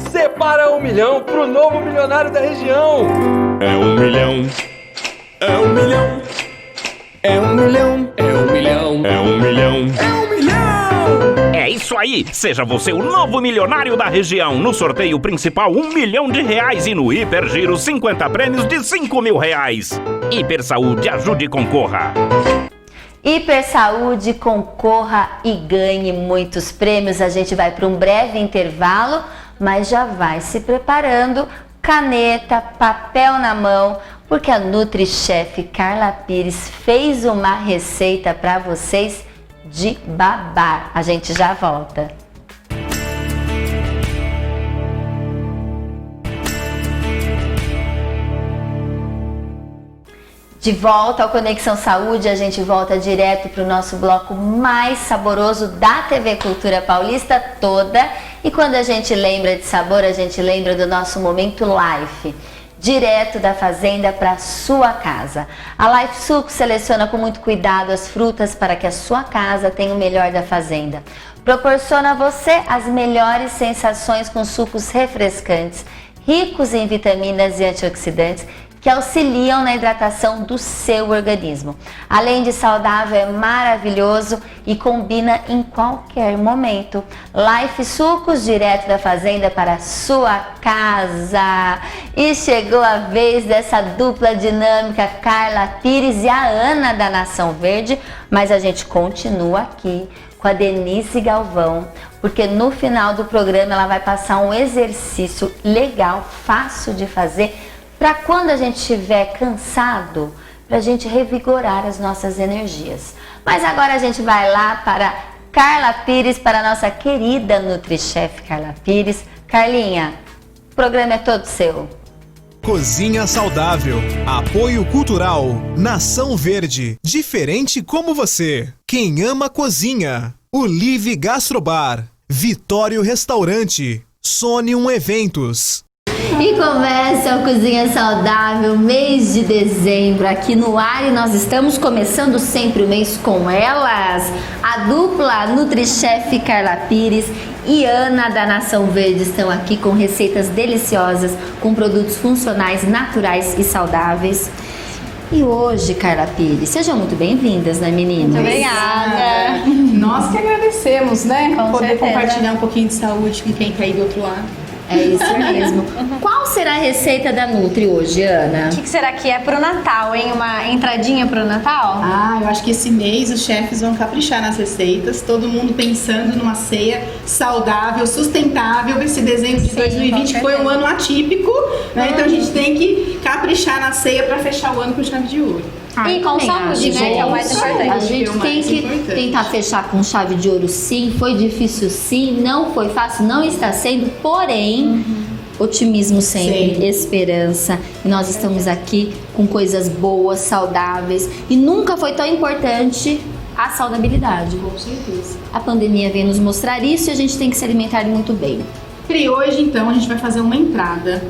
Separa 1 milhão pro novo milionário da região! É 1 milhão. É 1 milhão! É 1 milhão! É 1 milhão! É 1 milhão! É 1 milhão! É isso aí! Seja você o novo milionário da região. No sorteio principal, R$1 milhão e no Hipergiro, 50 prêmios de R$5.000. Hipersaúde, ajude e concorra! Hipersaúde, concorra e ganhe muitos prêmios. A gente vai para um breve intervalo, mas já vai se preparando, caneta, papel na mão, porque a NutriChef Carla Pires fez uma receita para vocês de babar. A gente já volta. De volta ao Conexão Saúde, a gente volta direto para o nosso bloco mais saboroso da TV Cultura Paulista toda. E quando a gente lembra de sabor, a gente lembra do nosso Momento Life, direto da fazenda para sua casa. A Life Suco seleciona com muito cuidado as frutas para que a sua casa tenha o melhor da fazenda. Proporciona a você as melhores sensações com sucos refrescantes, ricos em vitaminas e antioxidantes, que auxiliam na hidratação do seu organismo. Além de saudável, é maravilhoso e combina em qualquer momento. Life Sucos, direto da fazenda para a sua casa. E chegou a vez dessa dupla dinâmica, Carla Pires e a Ana da Nação Verde, mas a gente continua aqui com a Denise Galvão, porque no final do programa ela vai passar um exercício legal, fácil de fazer, para quando a gente estiver cansado, para a gente revigorar as nossas energias. Mas agora a gente vai lá para Carla Pires, para a nossa querida NutriChef Carla Pires. Carlinha, o programa é todo seu. Cozinha saudável, apoio cultural, Nação Verde, diferente como você. Quem ama cozinha, Olive Gastrobar, Vitório Restaurante, Sonium Eventos. E começa a Cozinha Saudável, mês de dezembro, aqui no ar, e nós estamos começando sempre o mês com elas, a dupla NutriChef Carla Pires e Ana da Nação Verde estão aqui com receitas deliciosas, com produtos funcionais, naturais e saudáveis. E hoje, Carla Pires, sejam muito bem-vindas, né, meninas? Muito obrigada. Nós que agradecemos, né? Com poder certeza. Compartilhar um pouquinho de saúde com quem está aí do outro lado. É isso mesmo. Qual será a receita da Nutri hoje, Ana? O que será que é pro Natal, hein? Uma entradinha pro Natal? Ah, eu acho que esse mês os chefes vão caprichar nas receitas, todo mundo pensando numa ceia saudável, sustentável. Esse dezembro de 2020 foi um ano atípico, né? Então a gente tem que caprichar na ceia para fechar o ano com chave de ouro. E com saúde, né? Que é o mais importante. A gente tem que tentar fechar com chave de ouro, sim. Foi difícil, sim. Não foi fácil, não está sendo. Porém, otimismo sempre, esperança. E nós estamos aqui com coisas boas, saudáveis. E nunca foi tão importante a saudabilidade. Com certeza. A pandemia veio nos mostrar isso e a gente tem que se alimentar muito bem. Pri, hoje então a gente vai fazer uma entrada.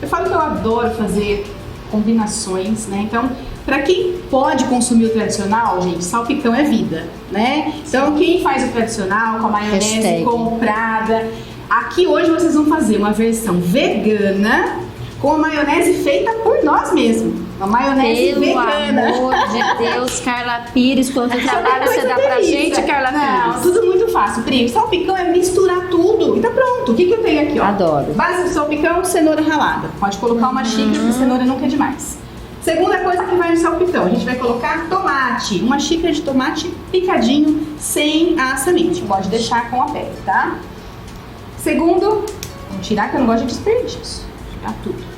Eu falo que eu adoro fazer combinações, né? Então, para quem pode consumir o tradicional, gente, salpicão é vida, né? Então, quem faz o tradicional com a maionese comprada, aqui hoje vocês vão fazer uma versão vegana com a maionese feita por nós mesmos. Uma maionese vegana. Pelo amor de Deus, Carla Pires, quanto trabalho você dá pra gente, Carla Pires? Não, tudo muito fácil, Pri. O salpicão é misturar tudo e tá pronto. O que eu tenho aqui, ó? Adoro. Base do salpicão, cenoura ralada. Pode colocar uma xícara, porque cenoura nunca é demais. Segunda coisa que vai no salpicão, a gente vai colocar tomate. Uma xícara de tomate picadinho, sem a semente. Pode deixar com a pele, tá? Segundo, vou tirar que eu não gosto de desperdício. Tirar tudo.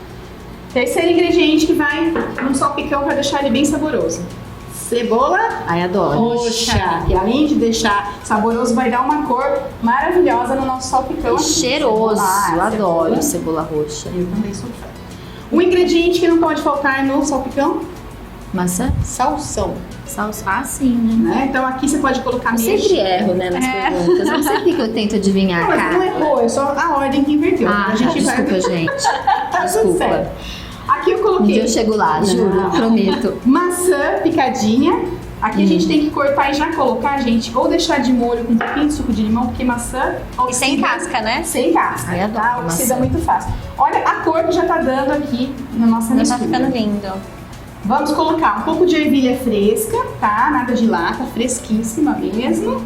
Terceiro ingrediente que vai no salpicão para deixar ele bem saboroso. Cebola roxa, que além de deixar saboroso, vai dar uma cor maravilhosa no nosso salpicão. Cheiroso, adoro cebola roxa. Eu também sou fã. Um ingrediente que não pode faltar no salpicão? Maçã? Salsão. Ah, sim, né? Então aqui você pode colocar Eu sempre erro, né, nas perguntas. Não sei por que eu tento adivinhar, mas cara. não errou, é só a ordem que inverteu. Ah, desculpa, gente. Desculpa. Aqui eu coloquei. Um dia eu chego lá, juro, prometo. Maçã picadinha. Aqui a gente tem que cortar e já colocar, gente, ou deixar de molho com um pouquinho de suco de limão, porque maçã oxida. E sem casca, né? Sem casca, Ai, adoro tá? Oxida maçã. muito fácil. Olha a cor que já tá dando aqui na nossa mistura. Tá ficando lindo. Vamos colocar um pouco de ervilha fresca, tá? Nada de lata, fresquíssima mesmo.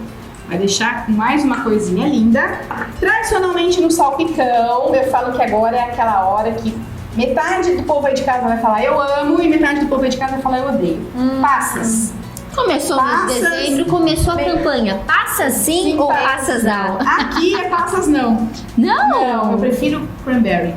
Vai deixar com mais uma coisinha linda. Tradicionalmente no salpicão, eu falo que agora é aquela hora que metade do povo aí de casa vai falar eu amo e metade do povo aí de casa vai falar eu odeio. Passas. Começou o mês de dezembro, começou a campanha. Passas sim ou passas não? Aqui é passas não. Não? Eu prefiro cranberry.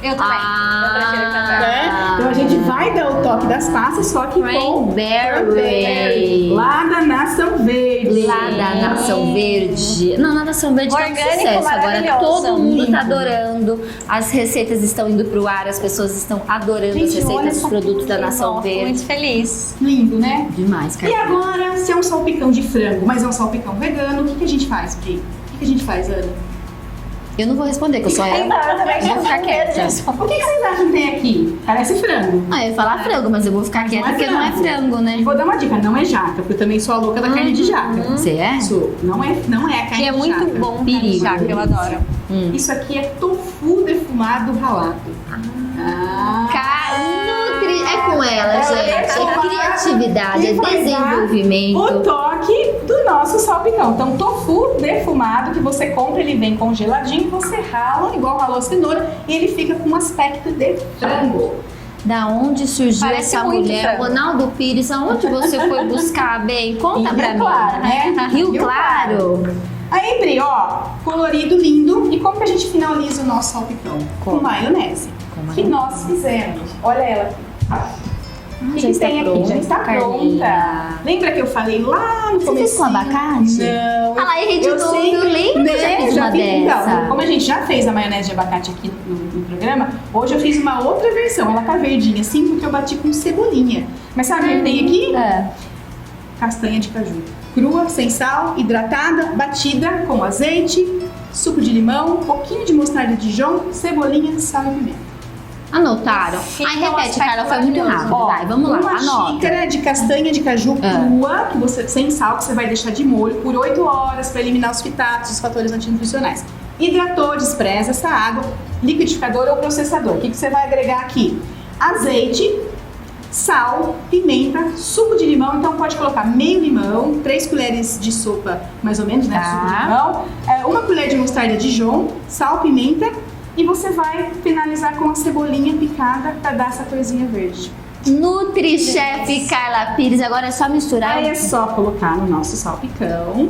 Eu também. Eu prefiro cranberry. Então a gente vai dar o toque das passas, só que com cranberry. Lá da Nação Verde. Lá da Nação Verde. Não, na Nação Verde tá um Orgânico, sucesso. Agora maravilhoso. todo mundo Lindo. tá adorando. As receitas estão indo pro ar, as pessoas estão adorando Gente, as olha receitas, os essa produtos da Bom, Nação tô Verde. muito feliz. Lindo, né? Demais, E cara. agora, se é um salpicão de frango, mas é um salpicão vegano, o que a gente faz, Pri? O que a gente faz, Ana? Eu não vou responder, que eu só Então, eu também vou ficar quieta. O que vocês acham que tem aqui? Parece frango. Ah, eu ia falar frango, mas eu vou ficar quieta porque não é frango, né? E vou dar uma dica, não é jaca, porque eu também sou a louca da carne de jaca. Você é? Sou. Não é a carne E é de muito jaca. bom, Perigo. jaca, eu adoro. Isso aqui é tofu defumado ralado. Nutri é com ela, gente. É criatividade, é E vai dar desenvolvimento. o toque do nosso salpicão. Então, tofu defumado que você compra, ele vem congeladinho, você rala, igual ralou a cenoura, e ele fica com um aspecto de frango. Da onde surgiu Parece essa muito mulher? frango. Ronaldo Pires, aonde você foi buscar, bem? Conta Em pra Rio mim. Claro, né? Rio Rio Claro. Aí, Pri, ó, colorido, lindo. E como que a gente finaliza o nosso salpicão? Com maionese. Que nós fizemos. Olha ela aqui. O que já está tem aqui? Já está Carlinha. pronta. Lembra que eu falei lá no Você começo? fez com abacate? Não. Ah lá, errei de eu tudo. sempre- Lembra que eu já fiz uma dessa? Então, como a gente já fez a maionese de abacate aqui no programa, hoje eu fiz uma outra versão. Ela tá verdinha assim porque eu bati com cebolinha. Mas sabe o que tem aqui? Castanha de caju. Crua, sem sal, hidratada, batida com azeite, suco de limão, um pouquinho de mostarda de Dijon, cebolinha, sal e pimenta. Anotaram? Fica Ai, um repete, aspecto Carla, foi muito maravilhoso. rápido. Ó, Vai, vamos lá, uma anota. xícara de castanha de caju crua, que você, sem sal, que você vai deixar de molho por 8 horas para eliminar os fitatos, os fatores antinutricionais. Hidratou, despreza essa água, liquidificador ou processador. O que você vai agregar aqui? Azeite, sal, pimenta, suco de limão. Então pode colocar meio limão, 3 colheres de sopa, mais ou menos, né? Suco de limão. 1 colher de mostarda Dijon, sal, pimenta. E você vai finalizar com a cebolinha picada para dar essa corzinha verde. Nutri-chefe Carla Pires, agora é só misturar. Aí é só colocar no nosso salpicão.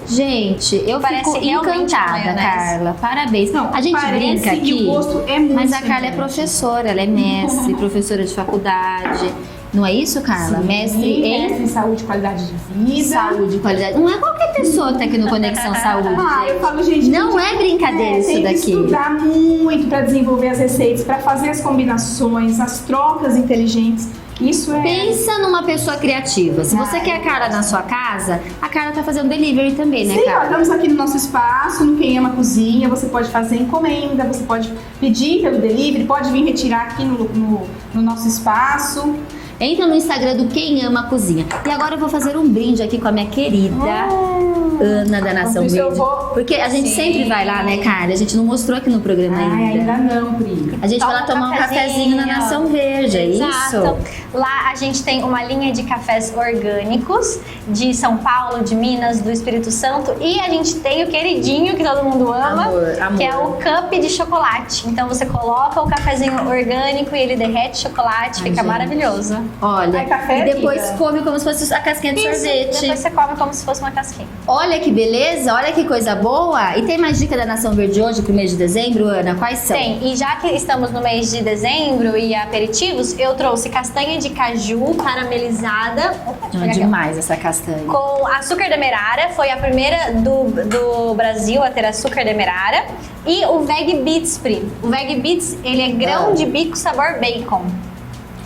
Gente, eu Parece fico realmente encantada, maionese. Carla. Parabéns. Não, a gente parece brinca e aqui, o gosto é muito mas a Carla é semelhante. professora, ela é mestre, professora de faculdade. Não é isso, Carla? Mestre em Mestre em saúde e qualidade de vida. saúde e qualidade. Não é qualquer pessoa que tá aqui no Conexão Saúde. Eu falo, gente, não é brincadeira isso tem daqui. Que estudar muito para desenvolver as receitas, para fazer as combinações, as trocas inteligentes. Isso é... Pensa numa pessoa criativa. Se você quer a Carla na sua casa, a Carla tá fazendo delivery também, né, Sim, Carla? estamos aqui no nosso espaço, no Quem Ama Cozinha. Você pode fazer encomenda, você pode pedir pelo delivery, pode vir retirar aqui no nosso espaço. Entra no Instagram do Quem Ama Cozinha. E agora eu vou fazer um brinde aqui com a minha querida Ana da Nação Verde. Porque a gente sempre vai lá, né, Carla? A gente não mostrou aqui no programa ainda. Ainda não, Pri. A gente vai lá tomar um cafezinho na Nação Verde, é isso? Lá a gente tem uma linha de cafés orgânicos de São Paulo, de Minas, do Espírito Santo. E a gente tem o queridinho que todo mundo ama, amor. que é o cup de chocolate. Então você coloca o cafezinho orgânico e ele derrete chocolate, fica maravilhoso. Olha, café e depois amiga. come como se fosse a casquinha de sorvete. Depois você come como se fosse uma casquinha. Olha que beleza, olha que coisa boa. E tem mais dica da Nação Verde hoje pro mês de dezembro, Ana? Quais são? Tem, e já que estamos no mês de dezembro e aperitivos, eu trouxe castanha de caju caramelizada. Demais essa castanha. Com açúcar demerara, foi a primeira do Brasil a ter açúcar demerara. E o Veg Beats, Pri. O Veg Beats, ele é grão de bico sabor bacon.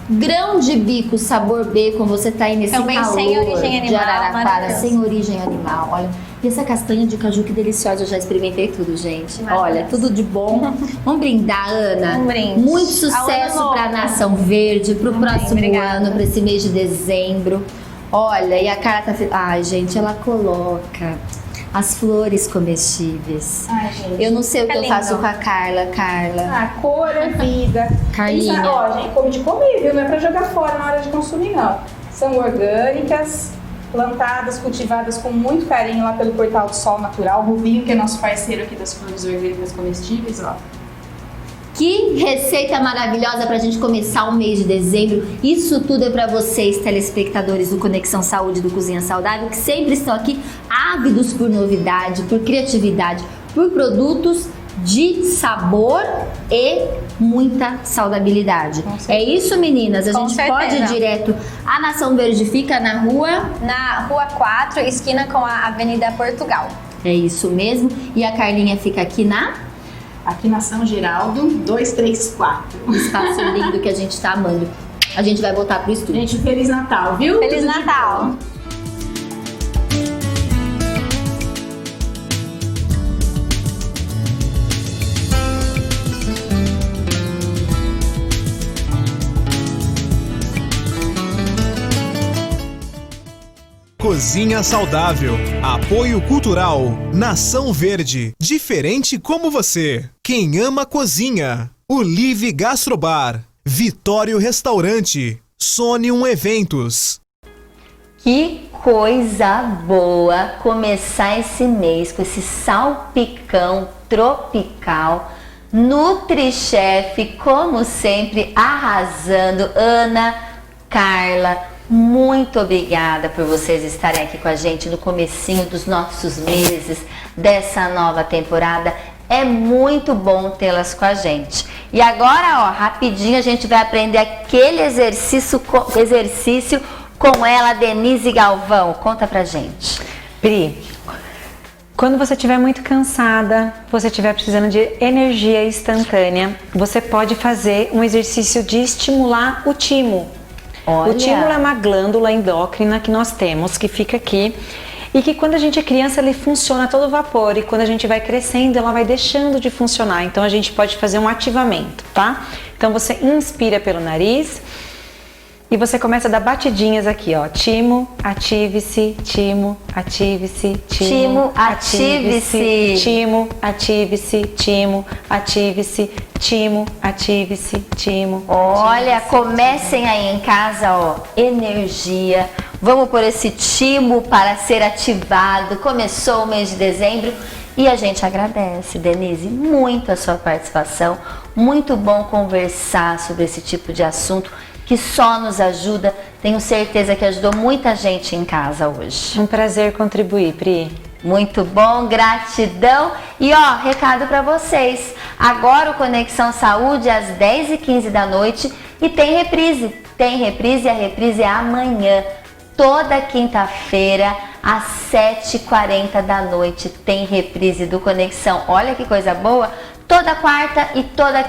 Grão de bico, sabor bacon, você tá aí nesse Também calor sem origem de animal, Araraquara, maravilhoso. sem origem animal. Olha, e essa castanha de caju, que deliciosa, eu já experimentei tudo, gente. Olha, tudo de bom. Vamos brindar, Ana? Um brinde. Muito Ao sucesso ano pra novo. Nação Verde, pro próximo obrigada. ano, pra esse mês de dezembro. Olha, e a cara tá... Ai, gente, ela coloca as flores comestíveis. Ai, gente. Eu não sei o que Fica eu faço lindo. com a Carla. A cor é vida. Carlinha. Isso, ó, gente, come de comer, viu? Não é pra jogar fora na hora de consumir, não. São orgânicas, plantadas, cultivadas com muito carinho lá pelo Portal do Sol Natural. O Rubinho, que é nosso parceiro aqui das flores orgânicas comestíveis, ó. Que receita maravilhosa pra gente começar o mês de dezembro. Isso tudo é pra vocês, telespectadores do Conexão Saúde do Cozinha Saudável, que sempre estão aqui ávidos por novidade, por criatividade, por produtos de sabor e muita saudabilidade. É isso, meninas? A Com gente certeza. pode ir direto. A Nação Verde fica na rua... Na Rua 4, esquina com a Avenida Portugal. É isso mesmo. E a Carlinha fica aqui Aqui na São Geraldo, 234. no espaço lindo que a gente tá amando. A gente vai voltar pro estúdio. Gente, Feliz Natal, viu? Feliz Natal! Cozinha Saudável. Apoio Cultural. Nação Verde. Diferente como você. Quem ama cozinha. Olive Gastrobar. Vitório Restaurante. Sonium Eventos. Que coisa boa começar esse mês com esse salpicão tropical. NutriChef, como sempre, arrasando. Ana, Carla, muito obrigada por vocês estarem aqui com a gente no comecinho dos nossos meses dessa nova temporada. É muito bom tê-las com a gente. E agora, ó, rapidinho a gente vai aprender aquele exercício com ela, Denise Galvão. Conta pra gente. Pri, quando você estiver muito cansada, você estiver precisando de energia instantânea, você pode fazer um exercício de estimular o timo. Olha. O timo é uma glândula endócrina que nós temos, que fica aqui, e que quando a gente é criança ele funciona a todo vapor, e quando a gente vai crescendo ela vai deixando de funcionar. Então a gente pode fazer um ativamento, tá? Então você inspira pelo nariz e você começa a dar batidinhas aqui, ó. Timo, ative-se, timo, ative-se, Timo, ative-se. timo, ative-se, timo, ative-se, timo, ative-se, timo. Olha, ative-se, comecem aí em casa, ó, energia. Vamos por esse timo para ser ativado. Começou o mês de dezembro e a gente agradece, Denise, muito a sua participação. Muito bom conversar sobre esse tipo de assunto que só nos ajuda. Tenho certeza que ajudou muita gente em casa hoje. Um prazer contribuir, Pri. Muito bom, gratidão. E ó, recado para vocês. Agora o Conexão Saúde às 10h15 da noite e tem reprise. Tem reprise e a reprise é amanhã. Toda quinta-feira, às 7h40 da noite tem reprise do Conexão. Olha que coisa boa! Toda quarta e toda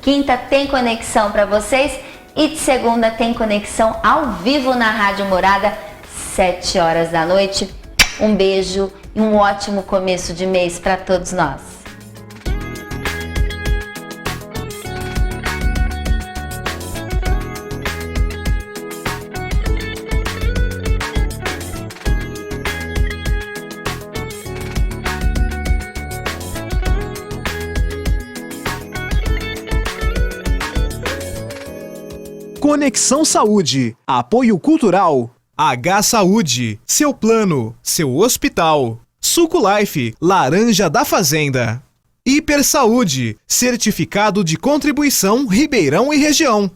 quinta tem conexão para vocês e de segunda tem conexão ao vivo na Rádio Morada, 7 horas da noite. Um beijo e um ótimo começo de mês para todos nós. Conexão Saúde, apoio cultural, H Saúde, seu plano, seu hospital, Sucolife, laranja da fazenda, Hipersaúde, certificado de contribuição Ribeirão e região.